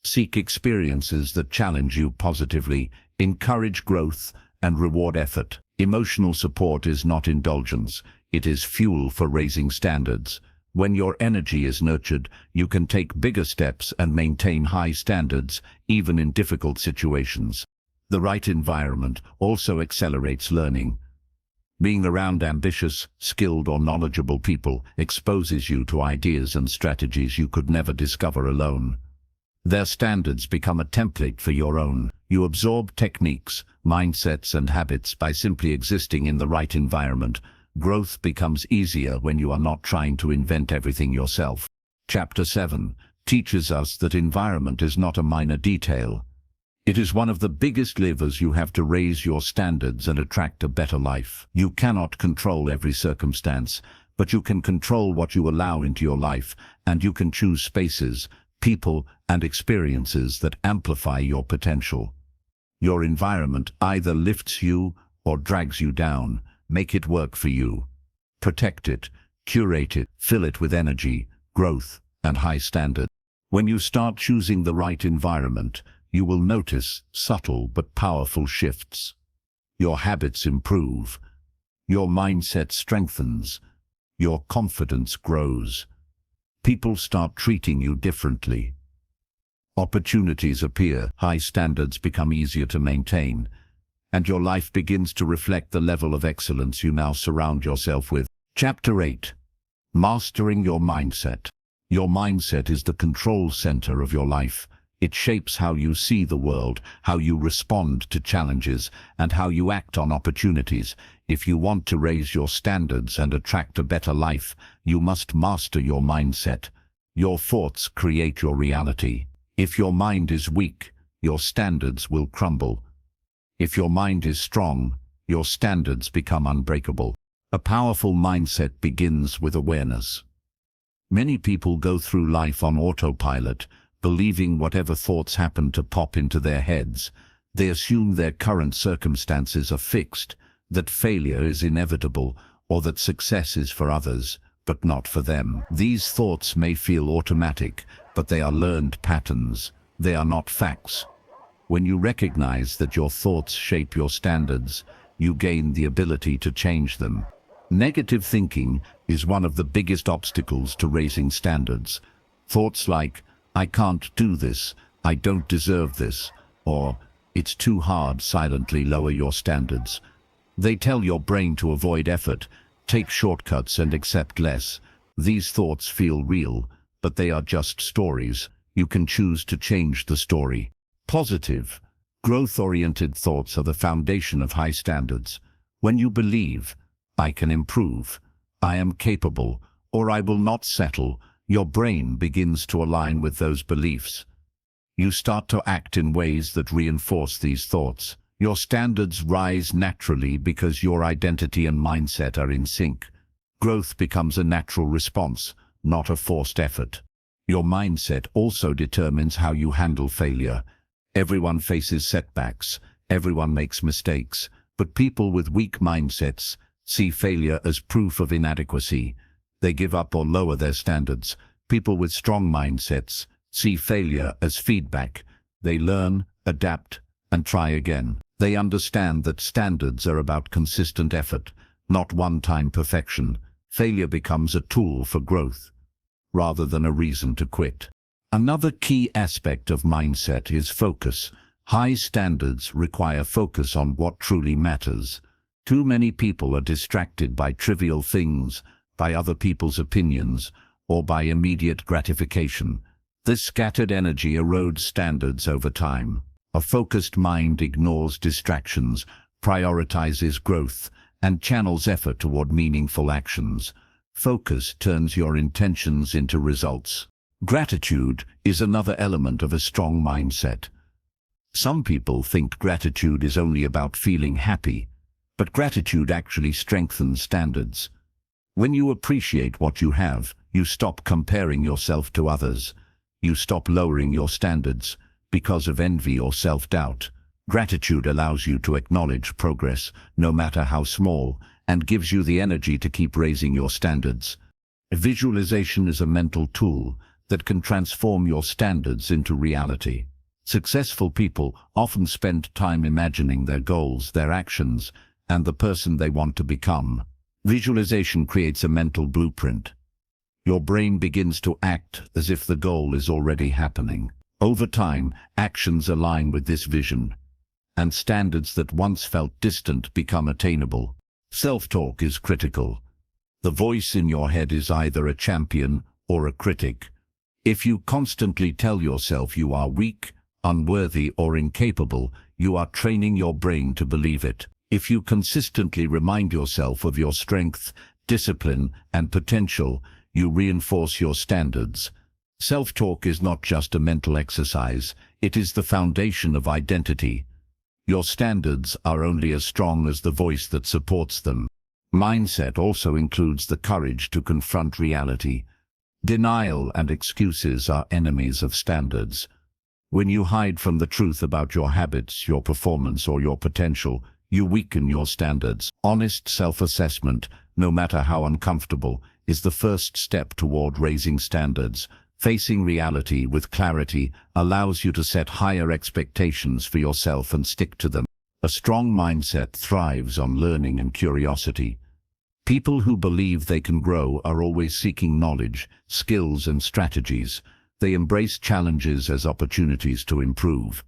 Seek experiences that challenge you positively, encourage growth, and reward effort. Emotional support is not indulgence. It is fuel for raising standards. When your energy is nurtured, you can take bigger steps and maintain high standards, even in difficult situations. The right environment also accelerates learning. Being around ambitious, skilled, or knowledgeable people exposes you to ideas and strategies you could never discover alone. Their standards become a template for your own. You absorb techniques, mindsets, and habits by simply existing in the right environment. Growth becomes easier when you are not trying to invent everything yourself. Chapter 7 teaches us that environment is not a minor detail. It is one of the biggest levers you have to raise your standards and attract a better life. You cannot control every circumstance, but you can control what you allow into your life, and you can choose spaces, people, and experiences that amplify your potential. Your environment either lifts you or drags you down. Make it work for you. Protect it, curate it, fill it with energy, growth, and high standards. When you start choosing the right environment, you will notice subtle but powerful shifts. Your habits improve. Your mindset strengthens. Your confidence grows. People start treating you differently. Opportunities appear, high standards become easier to maintain, and your life begins to reflect the level of excellence you now surround yourself with. Chapter 8. Mastering your mindset. Your mindset is the control center of your life. It shapes how you see the world, how you respond to challenges, and how you act on opportunities. If you want to raise your standards and attract a better life, you must master your mindset. Your thoughts create your reality. If your mind is weak, your standards will crumble. If your mind is strong, your standards become unbreakable. A powerful mindset begins with awareness. Many people go through life on autopilot, believing whatever thoughts happen to pop into their heads. They assume their current circumstances are fixed, that failure is inevitable, or that success is for others, but not for them. These thoughts may feel automatic, but they are learned patterns. They are not facts. When you recognize that your thoughts shape your standards, you gain the ability to change them. Negative thinking is one of the biggest obstacles to raising standards. Thoughts like, "I can't do this," "I don't deserve this," or "it's too hard," silently lower your standards. They tell your brain to avoid effort, take shortcuts, and accept less. These thoughts feel real, but they are just stories. You can choose to change the story. Positive, growth-oriented thoughts are the foundation of high standards. When you believe, I can improve, I am capable, or I will not settle, your brain begins to align with those beliefs. You start to act in ways that reinforce these thoughts. Your standards rise naturally because your identity and mindset are in sync. Growth becomes a natural response, not a forced effort. Your mindset also determines how you handle failure. Everyone faces setbacks, everyone makes mistakes, but people with weak mindsets see failure as proof of inadequacy. They give up or lower their standards. People with strong mindsets see failure as feedback. They learn, adapt, and try again. They understand that standards are about consistent effort, not one-time perfection. Failure becomes a tool for growth, rather than a reason to quit. Another key aspect of mindset is focus. High standards require focus on what truly matters. Too many people are distracted by trivial things, by other people's opinions, or by immediate gratification. This scattered energy erodes standards over time. A focused mind ignores distractions, prioritizes growth, and channels effort toward meaningful actions. Focus turns your intentions into results. Gratitude is another element of a strong mindset. Some people think gratitude is only about feeling happy, but gratitude actually strengthens standards. When you appreciate what you have, you stop comparing yourself to others. You stop lowering your standards because of envy or self-doubt. Gratitude allows you to acknowledge progress, no matter how small, and gives you the energy to keep raising your standards. Visualization is a mental tool that can transform your standards into reality. Successful people often spend time imagining their goals, their actions, and the person they want to become. Visualization creates a mental blueprint. Your brain begins to act as if the goal is already happening. Over time, actions align with this vision, and standards that once felt distant become attainable. Self-talk is critical. The voice in your head is either a champion or a critic. If you constantly tell yourself you are weak, unworthy, or incapable, you are training your brain to believe it. If you consistently remind yourself of your strength, discipline, and potential, you reinforce your standards. Self-talk is not just a mental exercise, it is the foundation of identity. Your standards are only as strong as the voice that supports them. Mindset also includes the courage to confront reality. Denial and excuses are enemies of standards. When you hide from the truth about your habits, your performance, or your potential, you weaken your standards. Honest self-assessment, no matter how uncomfortable, is the first step toward raising standards. Facing reality with clarity allows you to set higher expectations for yourself and stick to them. A strong mindset thrives on learning and curiosity. People who believe they can grow are always seeking knowledge, skills, and strategies. They embrace challenges as opportunities to improve.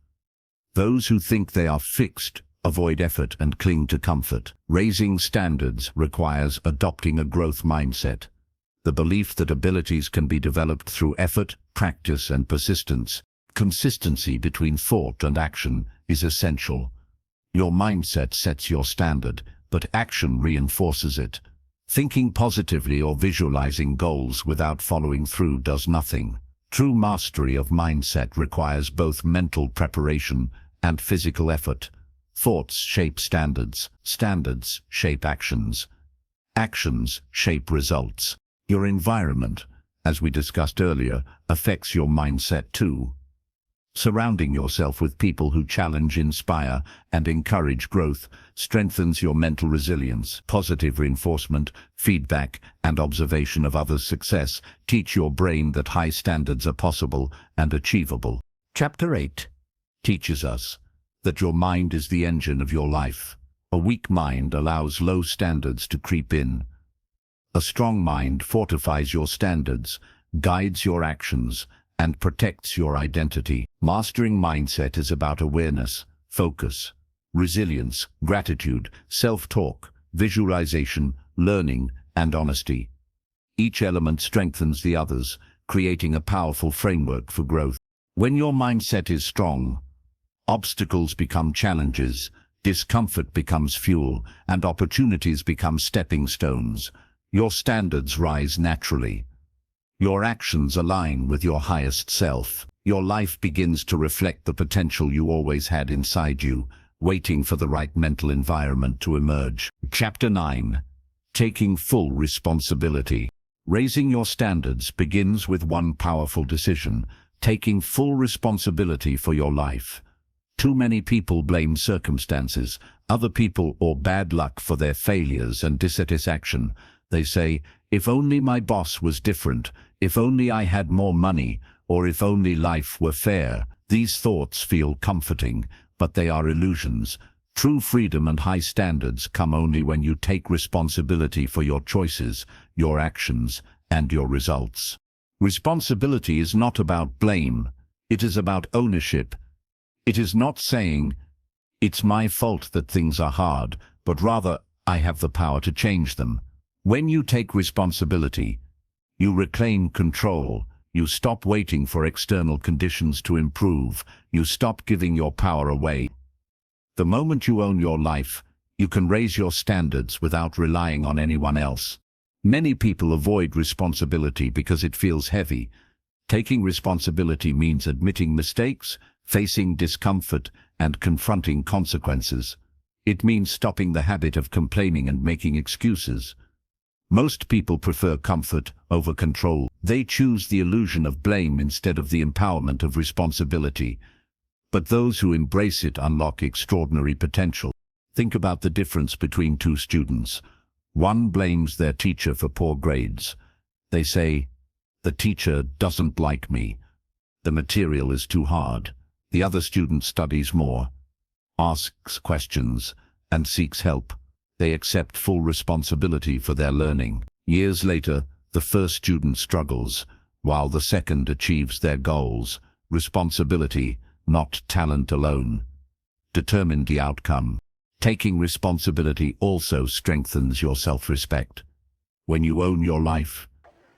Those who think they are fixed avoid effort and cling to comfort. Raising standards requires adopting a growth mindset. The belief that abilities can be developed through effort, practice, and persistence. Consistency between thought and action is essential. Your mindset sets your standard, but action reinforces it. Thinking positively or visualizing goals without following through does nothing. True mastery of mindset requires both mental preparation and physical effort. Thoughts shape standards, standards shape actions, actions shape results. Your environment, as we discussed earlier, affects your mindset too. Surrounding yourself with people who challenge, inspire, and encourage growth strengthens your mental resilience. Positive reinforcement, feedback, and observation of others' success teach your brain that high standards are possible and achievable. Chapter 8 teaches us that your mind is the engine of your life. A weak mind allows low standards to creep in. A strong mind fortifies your standards, guides your actions, and protects your identity. Mastering mindset is about awareness, focus, resilience, gratitude, self-talk, visualization, learning, and honesty. Each element strengthens the others, creating a powerful framework for growth. When your mindset is strong, obstacles become challenges, discomfort becomes fuel, and opportunities become stepping stones. Your standards rise naturally. Your actions align with your highest self. Your life begins to reflect the potential you always had inside you, waiting for the right mental environment to emerge. Chapter 9. Taking full responsibility. Raising your standards begins with one powerful decision: taking full responsibility for your life. Too many people blame circumstances, other people, or bad luck for their failures and dissatisfaction. They say, if only my boss was different, if only I had more money, or if only life were fair. These thoughts feel comforting, but they are illusions. True freedom and high standards come only when you take responsibility for your choices, your actions, and your results. Responsibility is not about blame. It is about ownership. It is not saying, it's my fault that things are hard, but rather, I have the power to change them. When you take responsibility, you reclaim control. You stop waiting for external conditions to improve. You stop giving your power away. The moment you own your life, you can raise your standards without relying on anyone else. Many people avoid responsibility because it feels heavy. Taking responsibility means admitting mistakes, facing discomfort, and confronting consequences. It means stopping the habit of complaining and making excuses. Most people prefer comfort over control. They choose the illusion of blame instead of the empowerment of responsibility. But those who embrace it unlock extraordinary potential. Think about the difference between two students. One blames their teacher for poor grades. They say, the teacher doesn't like me. The material is too hard. The other student studies more, asks questions, and seeks help. They accept full responsibility for their learning. Years later, the first student struggles, while the second achieves their goals. Responsibility, not talent alone, determined the outcome. Taking responsibility also strengthens your self-respect. When you own your life,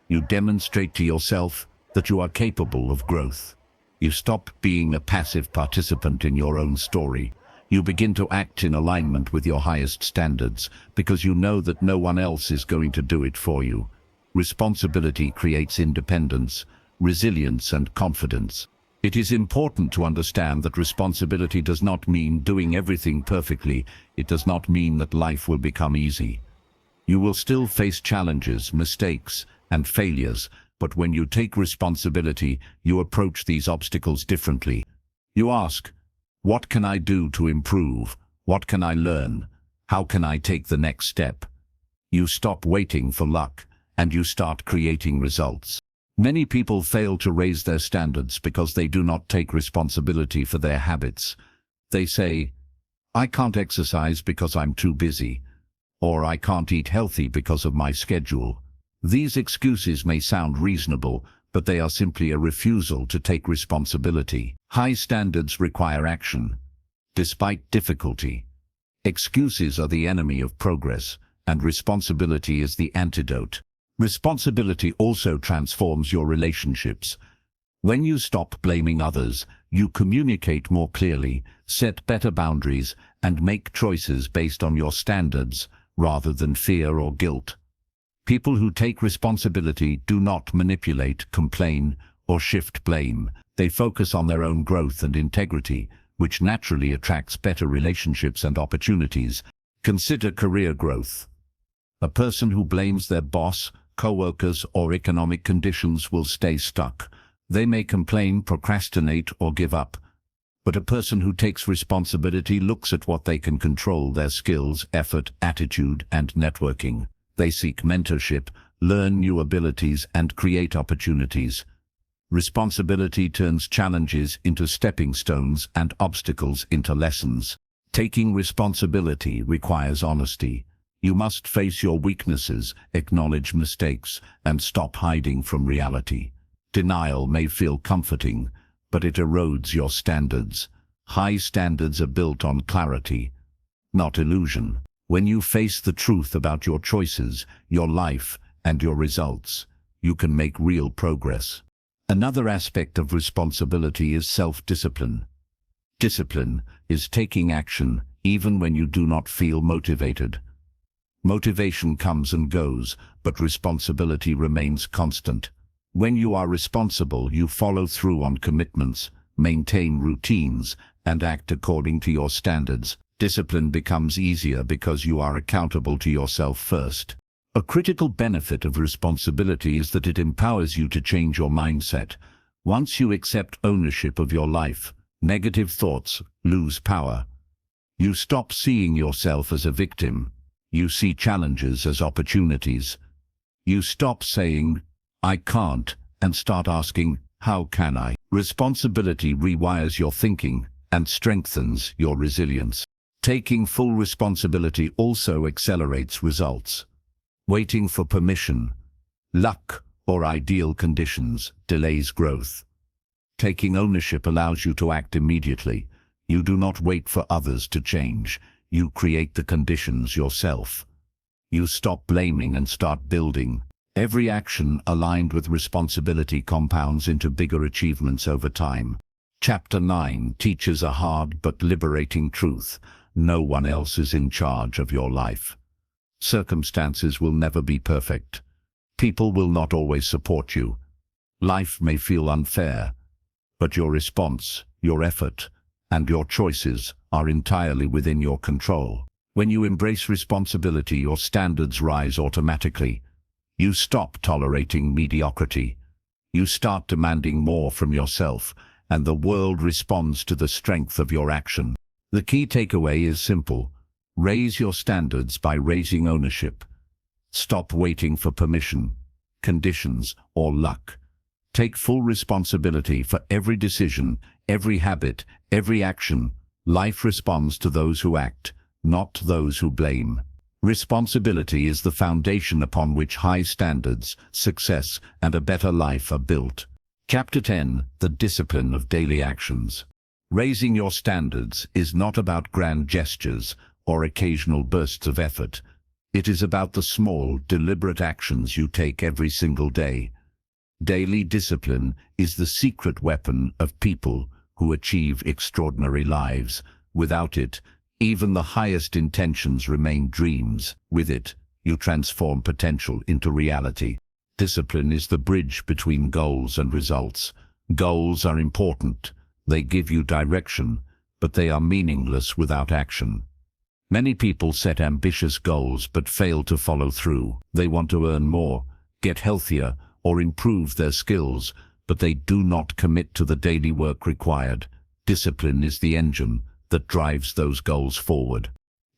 you demonstrate to yourself that you are capable of growth. You stop being a passive participant in your own story. You begin to act in alignment with your highest standards because you know that no one else is going to do it for you. Responsibility creates independence, resilience, and confidence. It is important to understand that responsibility does not mean doing everything perfectly. It does not mean that life will become easy. You will still face challenges, mistakes, and failures, but when you take responsibility, you approach these obstacles differently. You ask, what can I do to improve? What can I learn? How can I take the next step? You stop waiting for luck, and you start creating results. Many people fail to raise their standards because they do not take responsibility for their habits. They say, I can't exercise because I'm too busy, or I can't eat healthy because of my schedule. These excuses may sound reasonable, but they are simply a refusal to take responsibility. High standards require action, despite difficulty. Excuses are the enemy of progress, and responsibility is the antidote. Responsibility also transforms your relationships. When you stop blaming others, you communicate more clearly, set better boundaries, and make choices based on your standards rather than fear or guilt. People who take responsibility do not manipulate, complain, or shift blame. They focus on their own growth and integrity, which naturally attracts better relationships and opportunities. Consider career growth. A person who blames their boss, co-workers, or economic conditions will stay stuck. They may complain, procrastinate, or give up. But a person who takes responsibility looks at what they can control: their skills, effort, attitude, and networking. They seek mentorship, learn new abilities, and create opportunities. Responsibility turns challenges into stepping stones and obstacles into lessons. Taking responsibility requires honesty. You must face your weaknesses, acknowledge mistakes, and stop hiding from reality. Denial may feel comforting, but it erodes your standards. High standards are built on clarity, not illusion. When you face the truth about your choices, your life, and your results, you can make real progress. Another aspect of responsibility is self-discipline. Discipline is taking action even when you do not feel motivated. Motivation comes and goes, but responsibility remains constant. When you are responsible, you follow through on commitments, maintain routines, and act according to your standards. Discipline becomes easier because you are accountable to yourself first. A critical benefit of responsibility is that it empowers you to change your mindset. Once you accept ownership of your life, negative thoughts lose power. You stop seeing yourself as a victim. You see challenges as opportunities. You stop saying, "I can't," and start asking, "How can I?" Responsibility rewires your thinking and strengthens your resilience. Taking full responsibility also accelerates results. Waiting for permission, luck, or ideal conditions delays growth. Taking ownership allows you to act immediately. You do not wait for others to change. You create the conditions yourself. You stop blaming and start building. Every action aligned with responsibility compounds into bigger achievements over time. Chapter 9 teaches a hard but liberating truth. No one else is in charge of your life. Circumstances will never be perfect. People will not always support you. Life may feel unfair, but your response, your effort, and your choices are entirely within your control. When you embrace responsibility, your standards rise automatically. You stop tolerating mediocrity. You start demanding more from yourself, and the world responds to the strength of your action. The key takeaway is simple. Raise your standards by raising ownership. Stop waiting for permission, conditions, or luck. Take full responsibility for every decision, every habit, every action. Life responds to those who act, not those who blame. Responsibility is the foundation upon which high standards, success, and a better life are built. Chapter 10: The Discipline of Daily Actions. Raising your standards is not about grand gestures or occasional bursts of effort. It is about the small, deliberate actions you take every single day. Daily discipline is the secret weapon of people who achieve extraordinary lives. Without it, even the highest intentions remain dreams. With it, you transform potential into reality. Discipline is the bridge between goals and results. Goals are important. They give you direction, but they are meaningless without action. Many people set ambitious goals but fail to follow through. They want to earn more, get healthier, or improve their skills, but they do not commit to the daily work required. Discipline is the engine that drives those goals forward.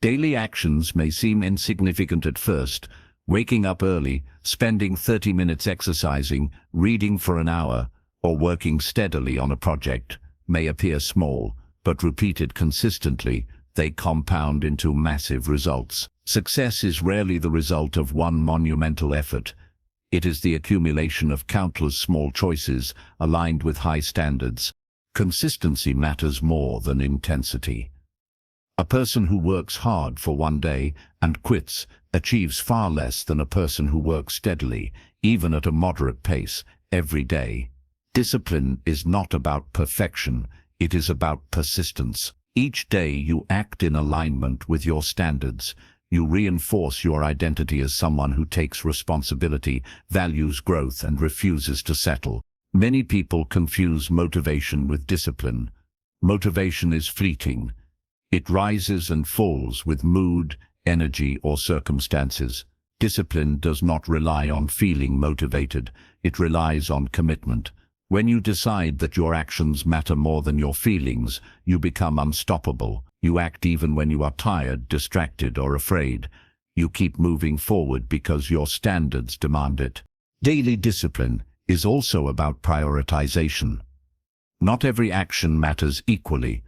Daily actions may seem insignificant at first. Waking up early, spending 30 minutes exercising, reading for an hour, or working steadily on a project may appear small, but repeated consistently, they compound into massive results. Success is rarely the result of one monumental effort. It is the accumulation of countless small choices aligned with high standards. Consistency matters more than intensity. A person who works hard for one day and quits achieves far less than a person who works steadily, even at a moderate pace, every day. Discipline is not about perfection, it is about persistence. Each day you act in alignment with your standards. You reinforce your identity as someone who takes responsibility, values growth, and refuses to settle. Many people confuse motivation with discipline. Motivation is fleeting. It rises and falls with mood, energy, or circumstances. Discipline does not rely on feeling motivated. It relies on commitment. When you decide that your actions matter more than your feelings, you become unstoppable. You act even when you are tired, distracted, or afraid. You keep moving forward because your standards demand it. Daily discipline is also about prioritization. Not every action matters equally.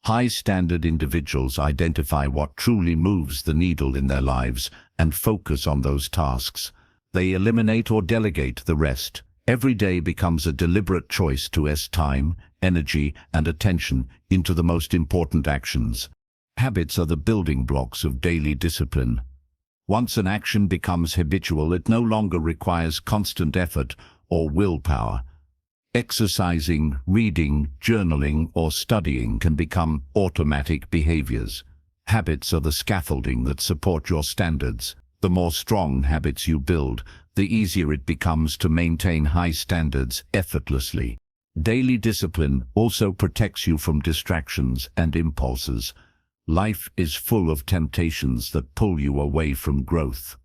High-standard individuals identify what truly moves the needle in their lives and focus on those tasks. They eliminate or delegate the rest. Every day becomes a deliberate choice to invest time, energy, and attention into the most important actions. Habits are the building blocks of daily discipline. Once an action becomes habitual, it no longer requires constant effort or willpower. Exercising, reading, journaling, or studying can become automatic behaviors. Habits are the scaffolding that support your standards. The more strong habits you build, the easier it becomes to maintain high standards effortlessly. Daily discipline also protects you from distractions and impulses. Life is full of temptations that pull you away from growth.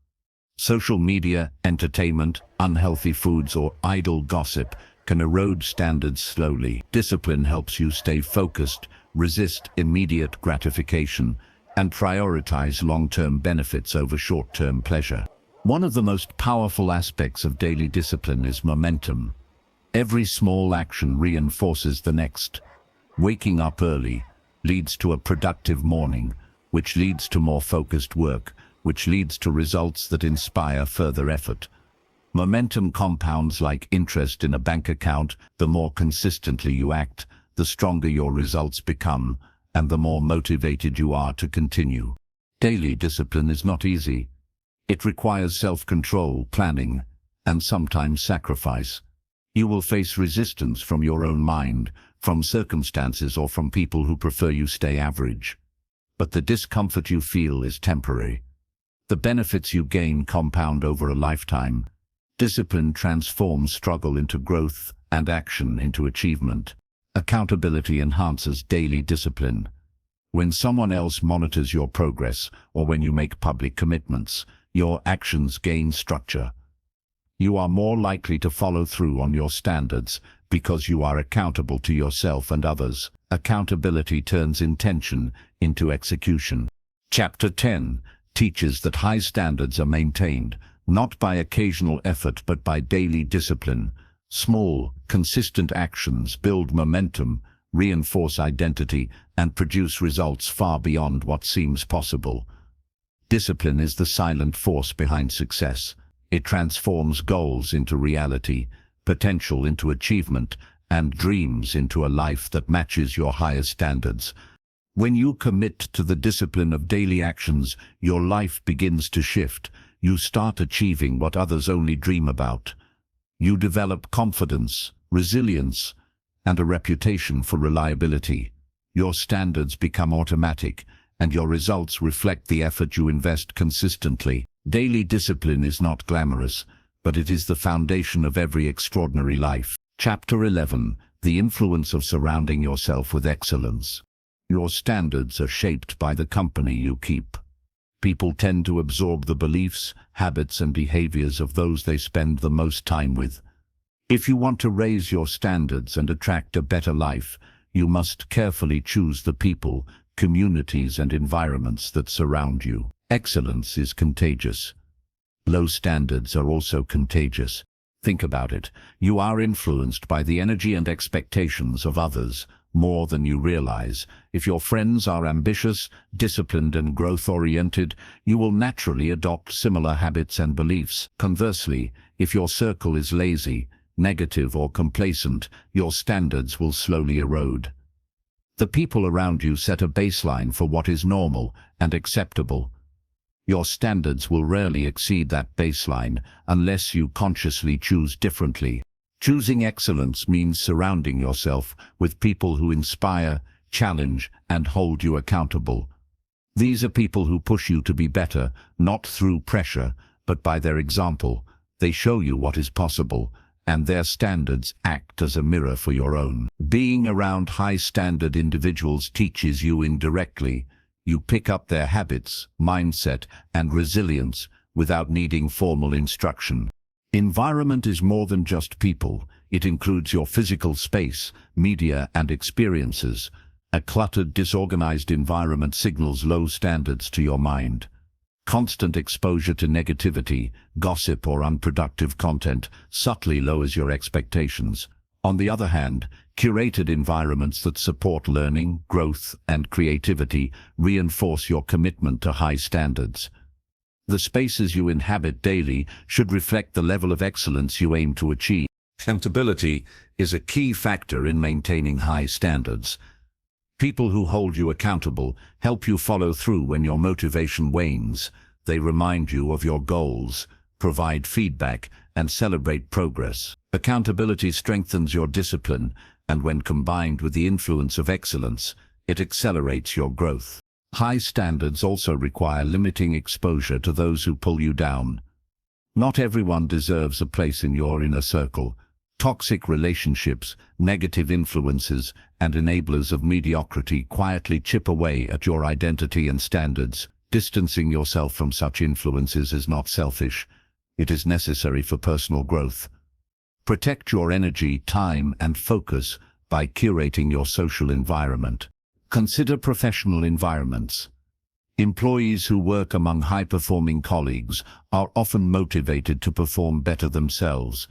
Social media, entertainment, unhealthy foods, or idle gossip can erode standards slowly. Discipline helps you stay focused, resist immediate gratification, and prioritize long-term benefits over short-term pleasure. One of the most powerful aspects of daily discipline is momentum. Every small action reinforces the next. Waking up early leads to a productive morning, which leads to more focused work, which leads to results that inspire further effort. Momentum compounds like interest in a bank account. The more consistently you act, the stronger your results become, and the more motivated you are to continue. Daily discipline is not easy. It requires self-control, planning, and sometimes sacrifice. You will face resistance from your own mind, from circumstances, or from people who prefer you stay average. But the discomfort you feel is temporary. The benefits you gain compound over a lifetime. Discipline transforms struggle into growth and action into achievement. Accountability enhances daily discipline. When someone else monitors your progress, or when you make public commitments, your actions gain structure. You are more likely to follow through on your standards because you are accountable to yourself and others. Accountability turns intention into execution. Chapter 10 teaches that high standards are maintained, not by occasional effort but by daily discipline. Small, consistent actions build momentum, reinforce identity, and produce results far beyond what seems possible. Discipline is the silent force behind success. It transforms goals into reality, potential into achievement, and dreams into a life that matches your highest standards. When you commit to the discipline of daily actions, your life begins to shift. You start achieving what others only dream about. You develop confidence, resilience, and a reputation for reliability. Your standards become automatic, and your results reflect the effort you invest consistently. Daily discipline is not glamorous, but it is the foundation of every extraordinary life. Chapter 11: The influence of surrounding yourself with excellence. Your standards are shaped by the company you keep. People tend to absorb the beliefs, habits, and behaviors of those they spend the most time with. If you want to raise your standards and attract a better life, you must carefully choose the people, communities, and environments that surround you. Excellence is contagious. Low standards are also contagious. Think about it. You are influenced by the energy and expectations of others more than you realize. If your friends are ambitious, disciplined, and growth-oriented, you will naturally adopt similar habits and beliefs. Conversely, if your circle is lazy, negative, or complacent, your standards will slowly erode. The people around you set a baseline for what is normal and acceptable. Your standards will rarely exceed that baseline unless you consciously choose differently. Choosing excellence means surrounding yourself with people who inspire, challenge, and hold you accountable. These are people who push you to be better, not through pressure, but by their example. They show you what is possible, and their standards act as a mirror for your own. Being around high-standard individuals teaches you indirectly. You pick up their habits, mindset, and resilience without needing formal instruction. Environment is more than just people. It includes your physical space, media, and experiences. A cluttered, disorganized environment signals low standards to your mind. Constant exposure to negativity, gossip, or unproductive content subtly lowers your expectations. On the other hand, curated environments that support learning, growth, and creativity reinforce your commitment to high standards. The spaces you inhabit daily should reflect the level of excellence you aim to achieve. Accountability is a key factor in maintaining high standards. People who hold you accountable help you follow through when your motivation wanes. They remind you of your goals, provide feedback, and celebrate progress. Accountability strengthens your discipline, and when combined with the influence of excellence, it accelerates your growth. High standards also require limiting exposure to those who pull you down. Not everyone deserves a place in your inner circle. Toxic relationships, negative influences, and enablers of mediocrity quietly chip away at your identity and standards. Distancing yourself from such influences is not selfish. It is necessary for personal growth. Protect your energy, time, and focus by curating your social environment. Consider professional environments. Employees who work among high-performing colleagues are often motivated to perform better themselves.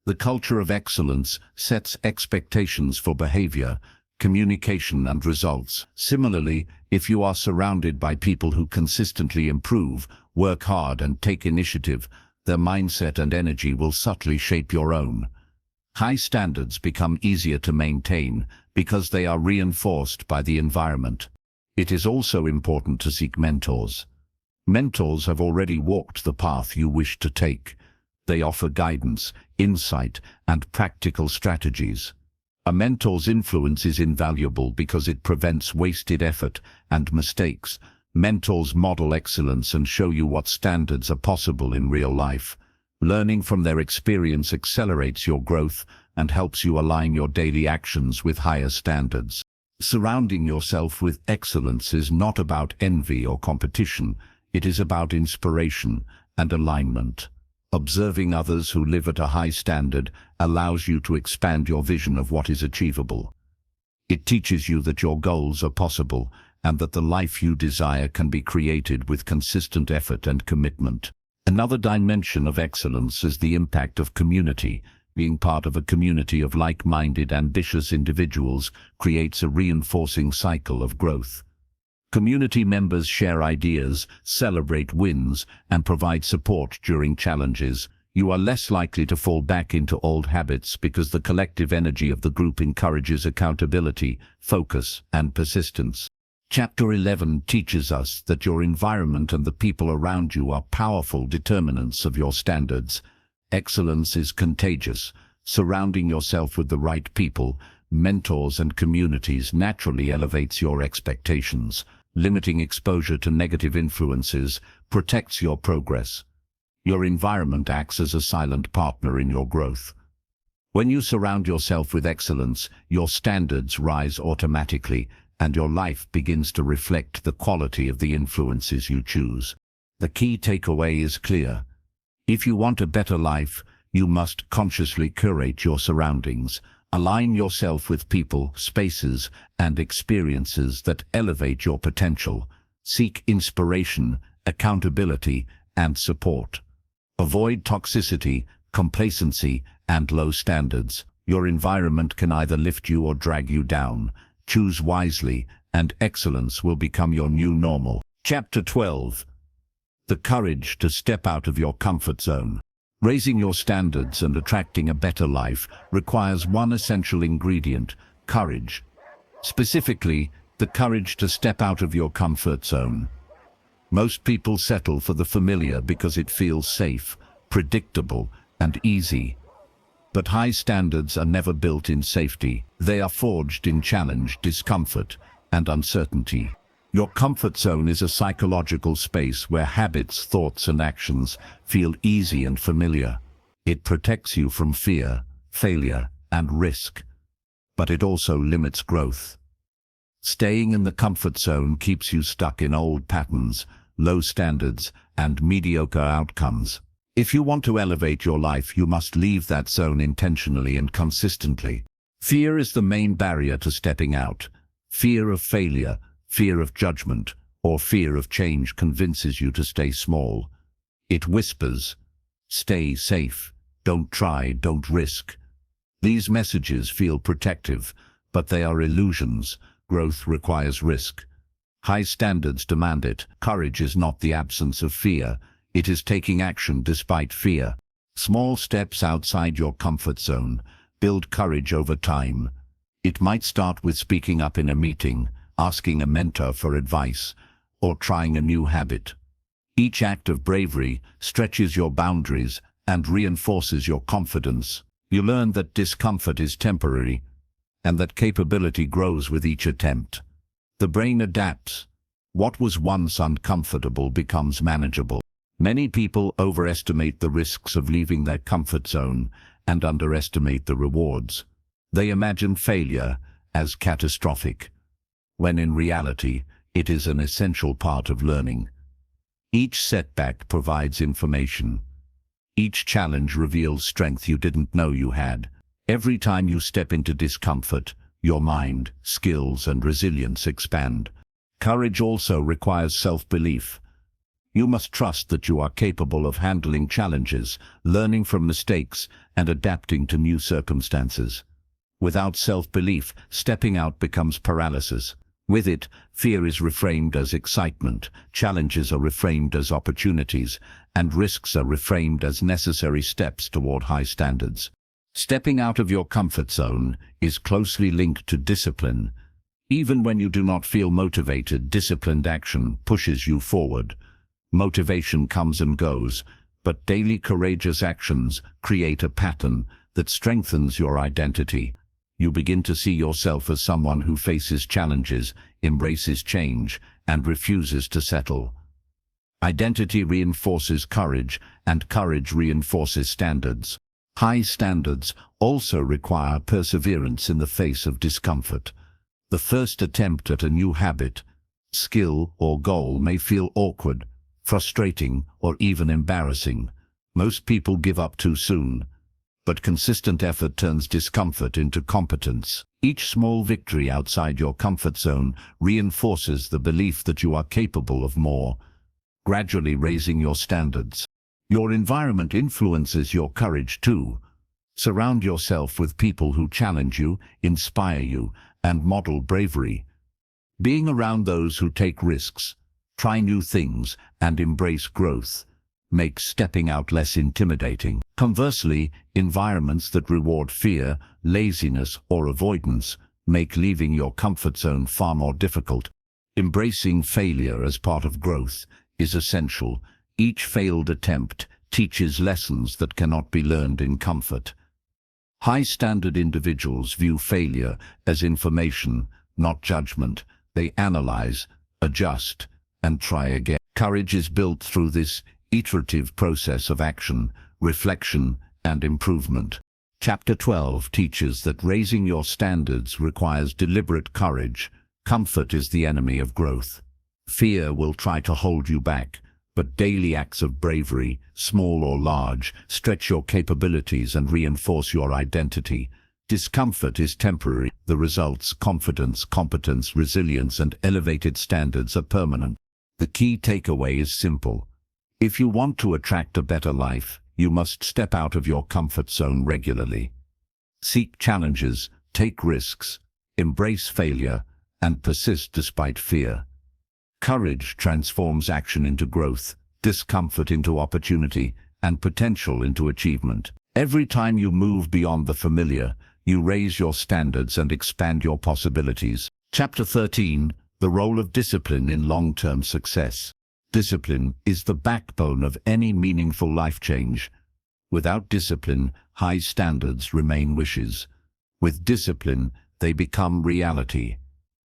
The culture of excellence sets expectations for behavior, communication, and results. Similarly, if you are surrounded by people who consistently improve, work hard, and take initiative, their mindset and energy will subtly shape your own. High standards become easier to maintain because they are reinforced by the environment. It is also important to seek mentors. Mentors have already walked the path you wish to take. They offer guidance, insight, and practical strategies. A mentor's influence is invaluable because it prevents wasted effort and mistakes. Mentors model excellence and show you what standards are possible in real life. Learning from their experience accelerates your growth and helps you align your daily actions with higher standards. Surrounding yourself with excellence is not about envy or competition. It is about inspiration and alignment. Observing others who live at a high standard allows you to expand your vision of what is achievable. It teaches you that your goals are possible and that the life you desire can be created with consistent effort and commitment. Another dimension of excellence is the impact of community. Being part of a community of like-minded, ambitious individuals creates a reinforcing cycle of growth. Community members share ideas, celebrate wins, and provide support during challenges. You are less likely to fall back into old habits because the collective energy of the group encourages accountability, focus, and persistence. Chapter 11 teaches us that your environment and the people around you are powerful determinants of your standards. Excellence is contagious. Surrounding yourself with the right people, mentors, and communities naturally elevates your expectations. Limiting exposure to negative influences protects your progress. Your environment acts as a silent partner in your growth. When you surround yourself with excellence, your standards rise automatically, and your life begins to reflect the quality of the influences you choose. The key takeaway is clear. If you want a better life, you must consciously curate your surroundings. Align yourself with people, spaces, and experiences that elevate your potential. Seek inspiration, accountability, and support. Avoid toxicity, complacency, and low standards. Your environment can either lift you or drag you down. Choose wisely, and excellence will become your new normal. Chapter 12. The courage to step out of your comfort zone. Raising your standards and attracting a better life requires one essential ingredient: courage. Specifically, the courage to step out of your comfort zone. Most people settle for the familiar because it feels safe, predictable, and easy. But high standards are never built in safety. They are forged in challenge, discomfort, and uncertainty. Your comfort zone is a psychological space where habits, thoughts, and actions feel easy and familiar. It protects you from fear, failure, and risk. But it also limits growth. Staying in the comfort zone keeps you stuck in old patterns, low standards, and mediocre outcomes. If you want to elevate your life, you must leave that zone intentionally and consistently. Fear is the main barrier to stepping out. Fear of failure, fear of judgment, or fear of change convinces you to stay small. It whispers, "Stay safe, don't try, don't risk." These messages feel protective, but they are illusions. Growth requires risk. High standards demand it. Courage is not the absence of fear. It is taking action despite fear. Small steps outside your comfort zone build courage over time. It might start with speaking up in a meeting, asking a mentor for advice, or trying a new habit. Each act of bravery stretches your boundaries and reinforces your confidence. You learn that discomfort is temporary and that capability grows with each attempt. The brain adapts. What was once uncomfortable becomes manageable. Many people overestimate the risks of leaving their comfort zone and underestimate the rewards. They imagine failure as catastrophic, when in reality, it is an essential part of learning. Each setback provides information. Each challenge reveals strength you didn't know you had. Every time you step into discomfort, your mind, skills, and resilience expand. Courage also requires self-belief. You must trust that you are capable of handling challenges, learning from mistakes, and adapting to new circumstances. Without self-belief, stepping out becomes paralysis. With it, fear is reframed as excitement, challenges are reframed as opportunities, and risks are reframed as necessary steps toward high standards. Stepping out of your comfort zone is closely linked to discipline. Even when you do not feel motivated, disciplined action pushes you forward. Motivation comes and goes, but daily courageous actions create a pattern that strengthens your identity. You begin to see yourself as someone who faces challenges, embraces change, and refuses to settle. Identity reinforces courage, and courage reinforces standards. High standards also require perseverance in the face of discomfort. The first attempt at a new habit, skill, or goal may feel awkward, frustrating, or even embarrassing. Most people give up too soon, but consistent effort turns discomfort into competence. Each small victory outside your comfort zone reinforces the belief that you are capable of more, gradually raising your standards. Your environment influences your courage too. Surround yourself with people who challenge you, inspire you, and model bravery. Being around those who take risks, try new things, and embrace growth makes stepping out less intimidating. Conversely, environments that reward fear, laziness, or avoidance make leaving your comfort zone far more difficult. Embracing failure as part of growth is essential. Each failed attempt teaches lessons that cannot be learned in comfort. High-standard individuals view failure as information, not judgment. They analyze, adjust, and try again. Courage is built through this iterative process of action, reflection, and improvement. Chapter 12 teaches that raising your standards requires deliberate courage. Comfort is the enemy of growth. Fear will try to hold you back, but daily acts of bravery, small or large, stretch your capabilities and reinforce your identity. Discomfort is temporary. The results, confidence, competence, resilience, and elevated standards are permanent. The key takeaway is simple. If you want to attract a better life, you must step out of your comfort zone regularly. Seek challenges, take risks, embrace failure, and persist despite fear. Courage transforms action into growth, discomfort into opportunity, and potential into achievement. Every time you move beyond the familiar, you raise your standards and expand your possibilities. Chapter 13, the role of discipline in long-term success. Discipline is the backbone of any meaningful life change. Without discipline, high standards remain wishes. With discipline, they become reality.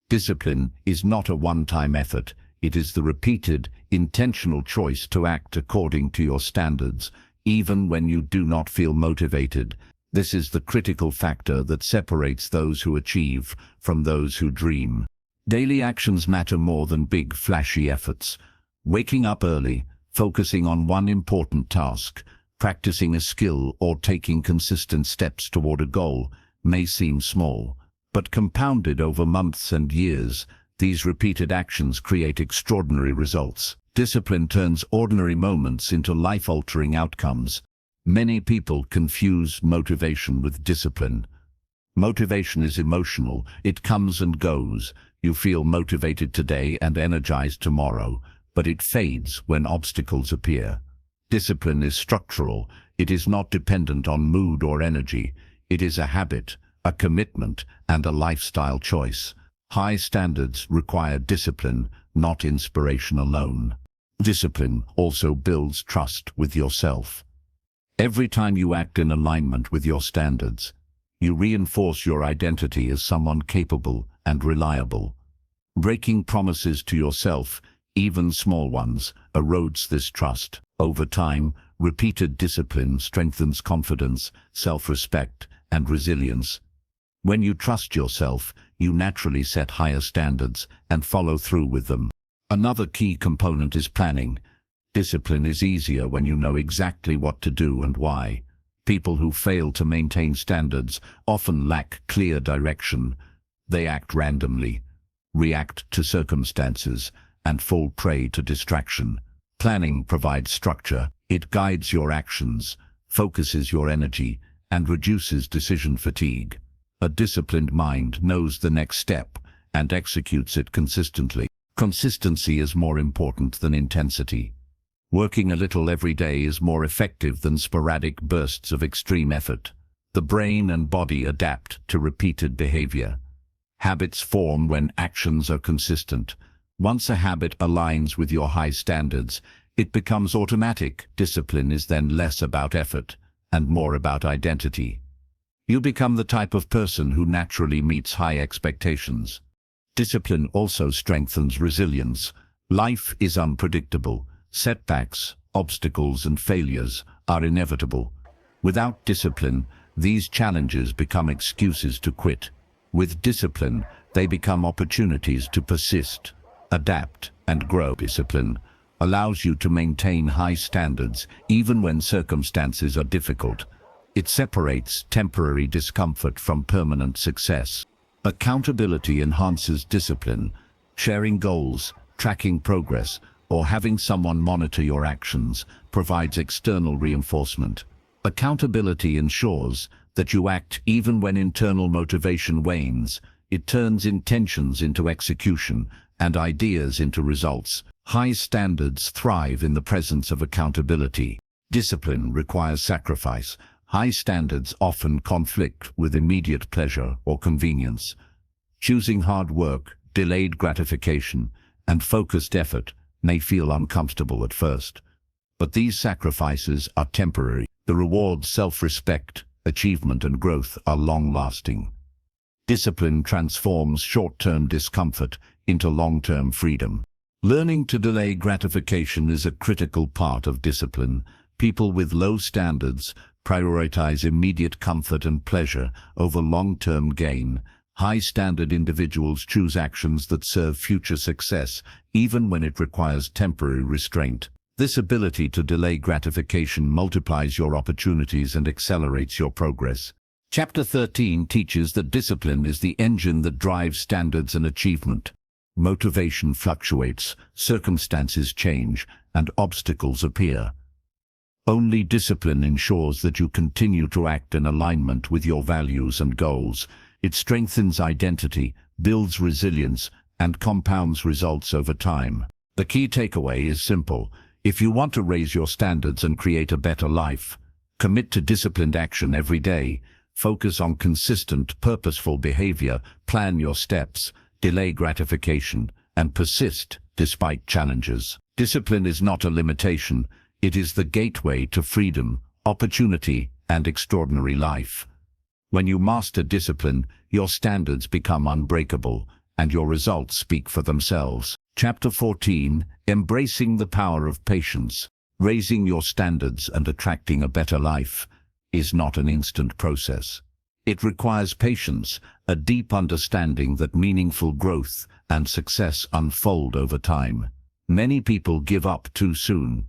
Discipline is not a one-time effort. It is the repeated, intentional choice to act according to your standards, even when you do not feel motivated. This is the critical factor that separates those who achieve from those who dream. Daily actions matter more than big, flashy efforts. Waking up early, focusing on one important task, practicing a skill, or taking consistent steps toward a goal may seem small, but compounded over months and years, these repeated actions create extraordinary results. Discipline turns ordinary moments into life-altering outcomes. Many people confuse motivation with discipline. Motivation is emotional. It comes and goes. You feel motivated today and energized tomorrow, but it fades when obstacles appear. Discipline is structural. It is not dependent on mood or energy. It is a habit, a commitment, and a lifestyle choice. High standards require discipline, not inspiration alone. Discipline also builds trust with yourself. Every time you act in alignment with your standards, you reinforce your identity as someone capable and reliable. Breaking promises to yourself, even small ones, erodes this trust. Over time, repeated discipline strengthens confidence, self-respect, and resilience. When you trust yourself, you naturally set higher standards and follow through with them. Another key component is planning. Discipline is easier when you know exactly what to do and why. People who fail to maintain standards often lack clear direction. They act randomly, react to circumstances, and fall prey to distraction. Planning provides structure. It guides your actions, focuses your energy, and reduces decision fatigue. A disciplined mind knows the next step and executes it consistently. Consistency is more important than intensity. Working a little every day is more effective than sporadic bursts of extreme effort. The brain and body adapt to repeated behavior. Habits form when actions are consistent. Once a habit aligns with your high standards, it becomes automatic. Discipline is then less about effort and more about identity. You become the type of person who naturally meets high expectations. Discipline also strengthens resilience. Life is unpredictable. Setbacks, obstacles, and failures are inevitable. Without discipline, these challenges become excuses to quit. With discipline, they become opportunities to persist, adapt, and grow. Discipline allows you to maintain high standards even when circumstances are difficult. It separates temporary discomfort from permanent success. Accountability enhances discipline. Sharing goals, tracking progress, or having someone monitor your actions provides external reinforcement. Accountability ensures that you act even when internal motivation wanes. It turns intentions into execution and ideas into results. High standards thrive in the presence of accountability. Discipline requires sacrifice. High standards often conflict with immediate pleasure or convenience. Choosing hard work, delayed gratification, and focused effort may feel uncomfortable at first. But these sacrifices are temporary. The rewards, self-respect, achievement, and growth are long-lasting. Discipline transforms short-term discomfort into long-term freedom. Learning to delay gratification is a critical part of discipline. People with low standards prioritize immediate comfort and pleasure over long-term gain. High-standard individuals choose actions that serve future success, even when it requires temporary restraint. This ability to delay gratification multiplies your opportunities and accelerates your progress. Chapter 13 teaches that discipline is the engine that drives standards and achievement. Motivation fluctuates, circumstances change, and obstacles appear. Only discipline ensures that you continue to act in alignment with your values and goals. It strengthens identity, builds resilience, and compounds results over time. The key takeaway is simple. If you want to raise your standards and create a better life, commit to disciplined action every day. Focus on consistent, purposeful behavior, plan your steps, delay gratification, and persist despite challenges. Discipline is not a limitation. It is the gateway to freedom, opportunity, and extraordinary life. When you master discipline, your standards become unbreakable, and your results speak for themselves. Chapter 14, Embracing the Power of Patience. Raising your standards and attracting a better life is not an instant process. It requires patience, a deep understanding that meaningful growth and success unfold over time. Many people give up too soon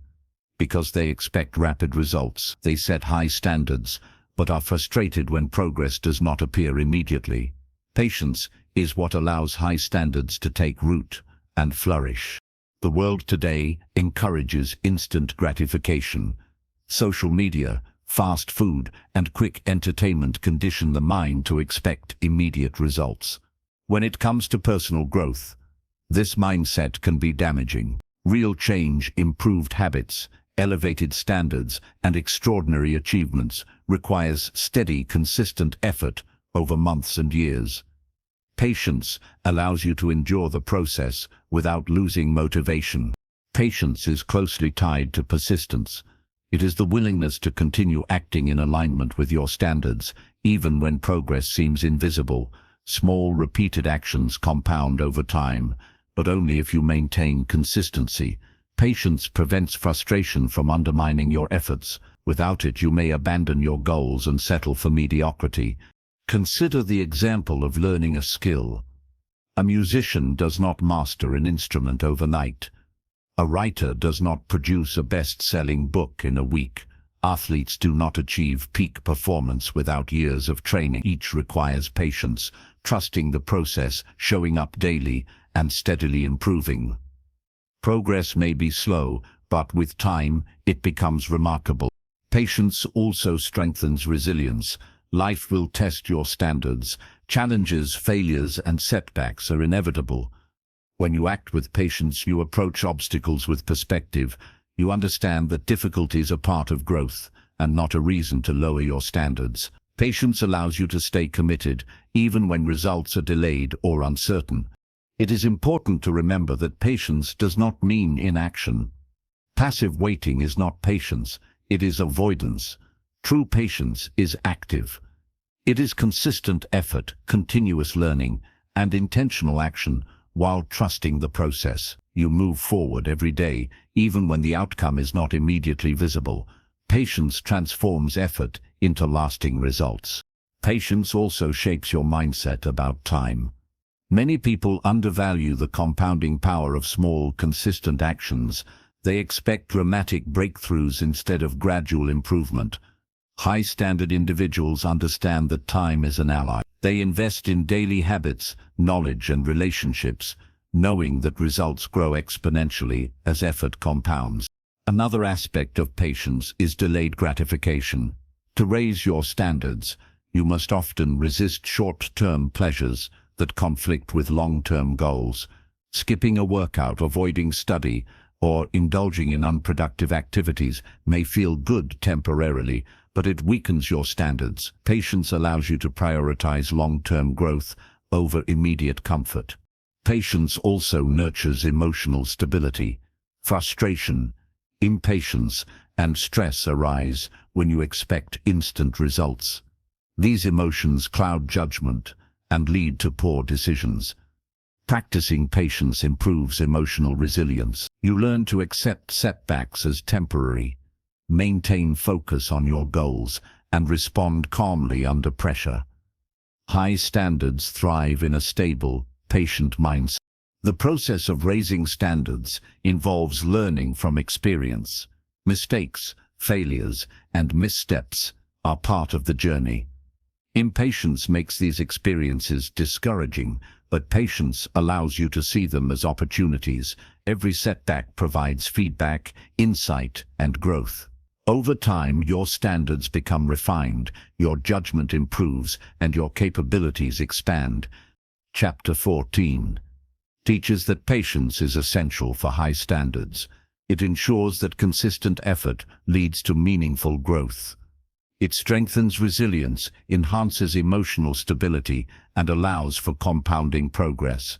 because they expect rapid results. They set high standards, but are frustrated when progress does not appear immediately. Patience is what allows high standards to take root and flourish. The world today encourages instant gratification. Social media, fast food, and quick entertainment condition the mind to expect immediate results. When it comes to personal growth, this mindset can be damaging. Real change, improved habits, elevated standards, and extraordinary achievements requires steady, consistent effort over months and years. Patience allows you to endure the process without losing motivation. Patience is closely tied to persistence. It is the willingness to continue acting in alignment with your standards, even when progress seems invisible. Small, repeated actions compound over time, but only if you maintain consistency. Patience prevents frustration from undermining your efforts. Without it, you may abandon your goals and settle for mediocrity. Consider the example of learning a skill. A musician does not master an instrument overnight. A writer does not produce a best-selling book in a week. Athletes do not achieve peak performance without years of training. Each requires patience, trusting the process, showing up daily, and steadily improving. Progress may be slow, but with time, it becomes remarkable. Patience also strengthens resilience. Life will test your standards. Challenges, failures, and setbacks are inevitable. When you act with patience, you approach obstacles with perspective. You understand that difficulties are part of growth and not a reason to lower your standards. Patience allows you to stay committed, even when results are delayed or uncertain. It is important to remember that patience does not mean inaction. Passive waiting is not patience, it is avoidance. True patience is active. It is consistent effort, continuous learning, and intentional action. While trusting the process, you move forward every day, even when the outcome is not immediately visible. Patience transforms effort into lasting results. Patience also shapes your mindset about time. Many people undervalue the compounding power of small, consistent actions. They expect dramatic breakthroughs instead of gradual improvement. High-standard individuals understand that time is an ally. They invest in daily habits, knowledge, and relationships, knowing that results grow exponentially as effort compounds. Another aspect of patience is delayed gratification. To raise your standards, you must often resist short-term pleasures that conflict with long-term goals. Skipping a workout, avoiding study, or indulging in unproductive activities may feel good temporarily, but it weakens your standards. Patience allows you to prioritize long-term growth over immediate comfort. Patience also nurtures emotional stability. Frustration, impatience, and stress arise when you expect instant results. These emotions cloud judgment and lead to poor decisions. Practicing patience improves emotional resilience. You learn to accept setbacks as temporary, maintain focus on your goals, and respond calmly under pressure. High standards thrive in a stable, patient mindset. The process of raising standards involves learning from experience. Mistakes, failures, and missteps are part of the journey. Impatience makes these experiences discouraging, but patience allows you to see them as opportunities. Every setback provides feedback, insight, and growth. Over time, your standards become refined, your judgment improves, and your capabilities expand. Chapter 14 teaches that patience is essential for high standards. It ensures that consistent effort leads to meaningful growth. It strengthens resilience, enhances emotional stability, and allows for compounding progress.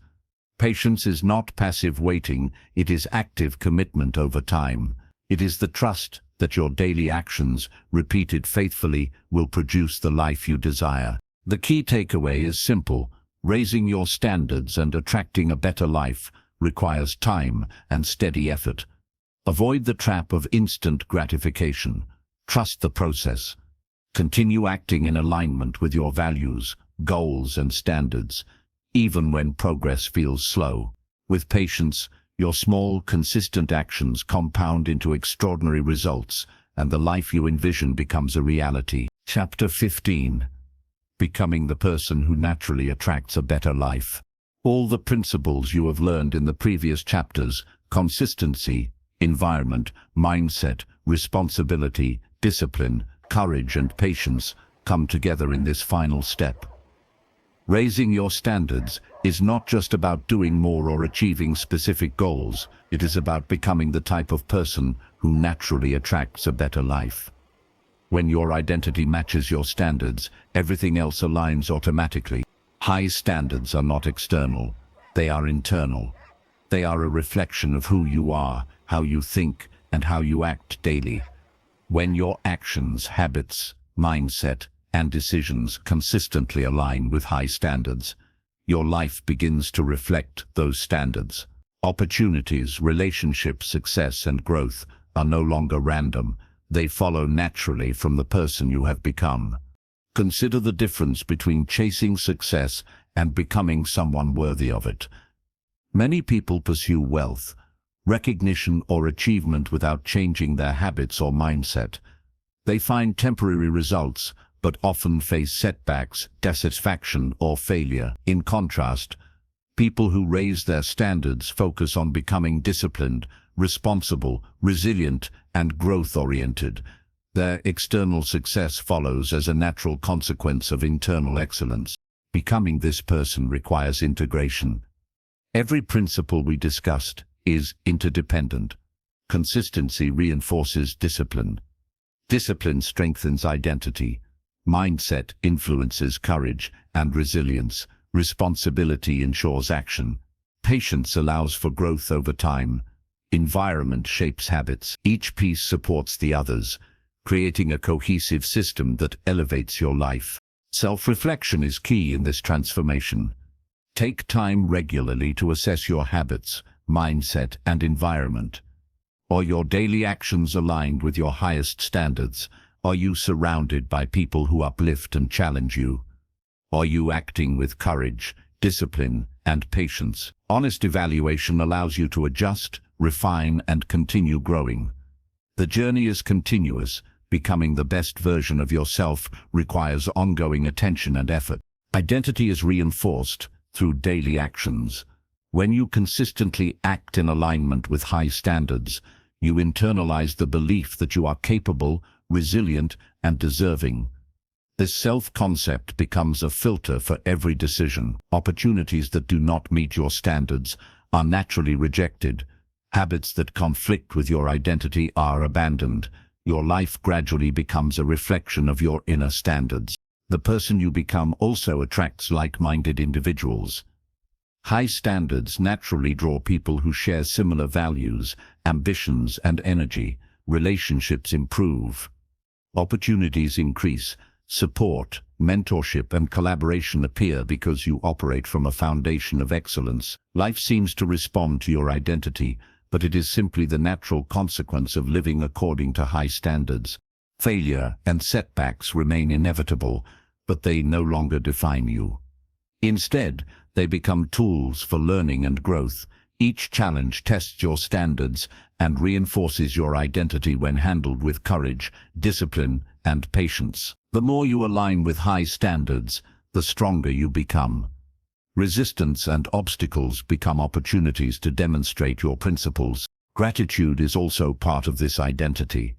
Patience is not passive waiting, it is active commitment over time. It is the trust that your daily actions, repeated faithfully, will produce the life you desire. The key takeaway is simple. Raising your standards and attracting a better life requires time and steady effort. Avoid the trap of instant gratification. Trust the process. Continue acting in alignment with your values, goals, and standards, even when progress feels slow. With patience, your small, consistent actions compound into extraordinary results, and the life you envision becomes a reality. Chapter 15. Becoming the person who naturally attracts a better life. All the principles you have learned in the previous chapters, consistency, environment, mindset, responsibility, discipline, courage, and patience, come together in this final step. Raising your standards is not just about doing more or achieving specific goals. It is about becoming the type of person who naturally attracts a better life. When your identity matches your standards, everything else aligns automatically. High standards are not external, they are internal. They are a reflection of who you are, how you think, and how you act daily. When your actions, habits, mindset, and decisions consistently align with high standards, your life begins to reflect those standards. Opportunities, relationships, success, and growth are no longer random. They follow naturally from the person you have become. Consider the difference between chasing success and becoming someone worthy of it. Many people pursue wealth, recognition, or achievement without changing their habits or mindset. They find temporary results, but often face setbacks, dissatisfaction, or failure. In contrast, people who raise their standards focus on becoming disciplined, responsible, resilient, and growth-oriented. Their external success follows as a natural consequence of internal excellence. Becoming this person requires integration. Every principle we discussed is interdependent. Consistency reinforces discipline. Discipline strengthens identity. Mindset influences courage and resilience. Responsibility ensures action. Patience allows for growth over time. Environment shapes habits. Each piece supports the others, creating a cohesive system that elevates your life. Self-reflection is key in this transformation. Take time regularly to assess your habits, mindset, and environment. Are your daily actions aligned with your highest standards? Are you surrounded by people who uplift and challenge you? Are you acting with courage, discipline, and patience? Honest evaluation allows you to adjust, refine, and continue growing. The journey is continuous. Becoming the best version of yourself requires ongoing attention and effort. Identity is reinforced through daily actions. When you consistently act in alignment with high standards, you internalize the belief that you are capable, resilient, and deserving. This self-concept becomes a filter for every decision. Opportunities that do not meet your standards are naturally rejected. Habits that conflict with your identity are abandoned. Your life gradually becomes a reflection of your inner standards. The person you become also attracts like-minded individuals. High standards naturally draw people who share similar values, ambitions, and energy. Relationships improve. Opportunities increase. Support, mentorship, and collaboration appear because you operate from a foundation of excellence. Life seems to respond to your identity, but it is simply the natural consequence of living according to high standards. Failure and setbacks remain inevitable, but they no longer define you. Instead, they become tools for learning and growth. Each challenge tests your standards and reinforces your identity when handled with courage, discipline, and patience. The more you align with high standards, the stronger you become. Resistance and obstacles become opportunities to demonstrate your principles. Gratitude is also part of this identity.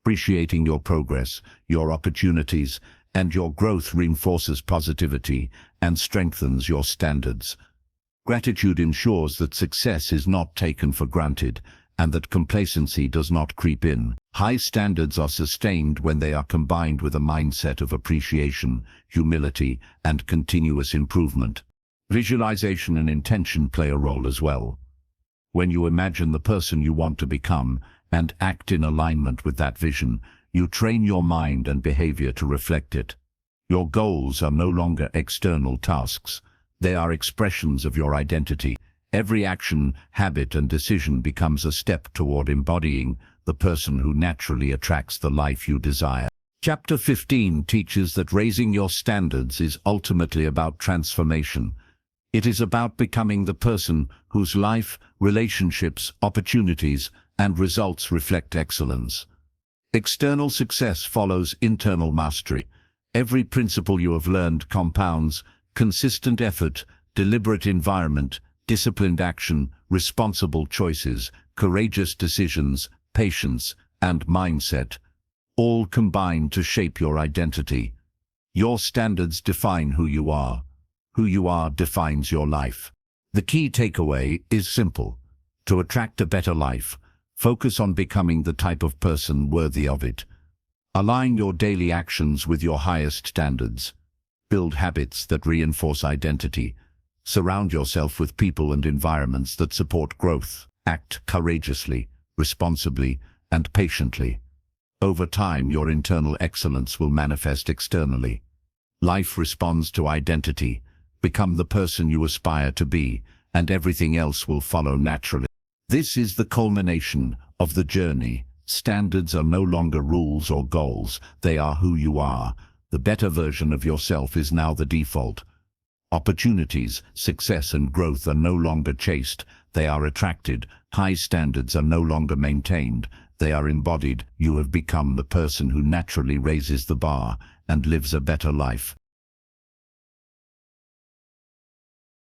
Appreciating your progress, your opportunities, and your growth reinforces positivity and strengthens your standards. Gratitude ensures that success is not taken for granted and that complacency does not creep in. High standards are sustained when they are combined with a mindset of appreciation, humility, and continuous improvement. Visualization and intention play a role as well. When you imagine the person you want to become and act in alignment with that vision, you train your mind and behavior to reflect it. Your goals are no longer external tasks. They are expressions of your identity. Every action, habit, and decision becomes a step toward embodying the person who naturally attracts the life you desire. Chapter 15 teaches that raising your standards is ultimately about transformation. It is about becoming the person whose life, relationships, opportunities, and results reflect excellence. External success follows internal mastery. Every principle you have learned compounds: consistent effort, deliberate environment, disciplined action, responsible choices, courageous decisions, patience, and mindset, all combine to shape your identity. Your standards define who you are. Who you are defines your life. The key takeaway is simple. To attract a better life, focus on becoming the type of person worthy of it. Align your daily actions with your highest standards. Build habits that reinforce identity. Surround yourself with people and environments that support growth. Act courageously, responsibly, and patiently. Over time, your internal excellence will manifest externally. Life responds to identity. Become the person you aspire to be, and everything else will follow naturally. This is the culmination of the journey. Standards are no longer rules or goals. They are who you are. The better version of yourself is now the default. Opportunities, success, and growth are no longer chased. They are attracted. High standards are no longer maintained. They are embodied. You have become the person who naturally raises the bar and lives a better life.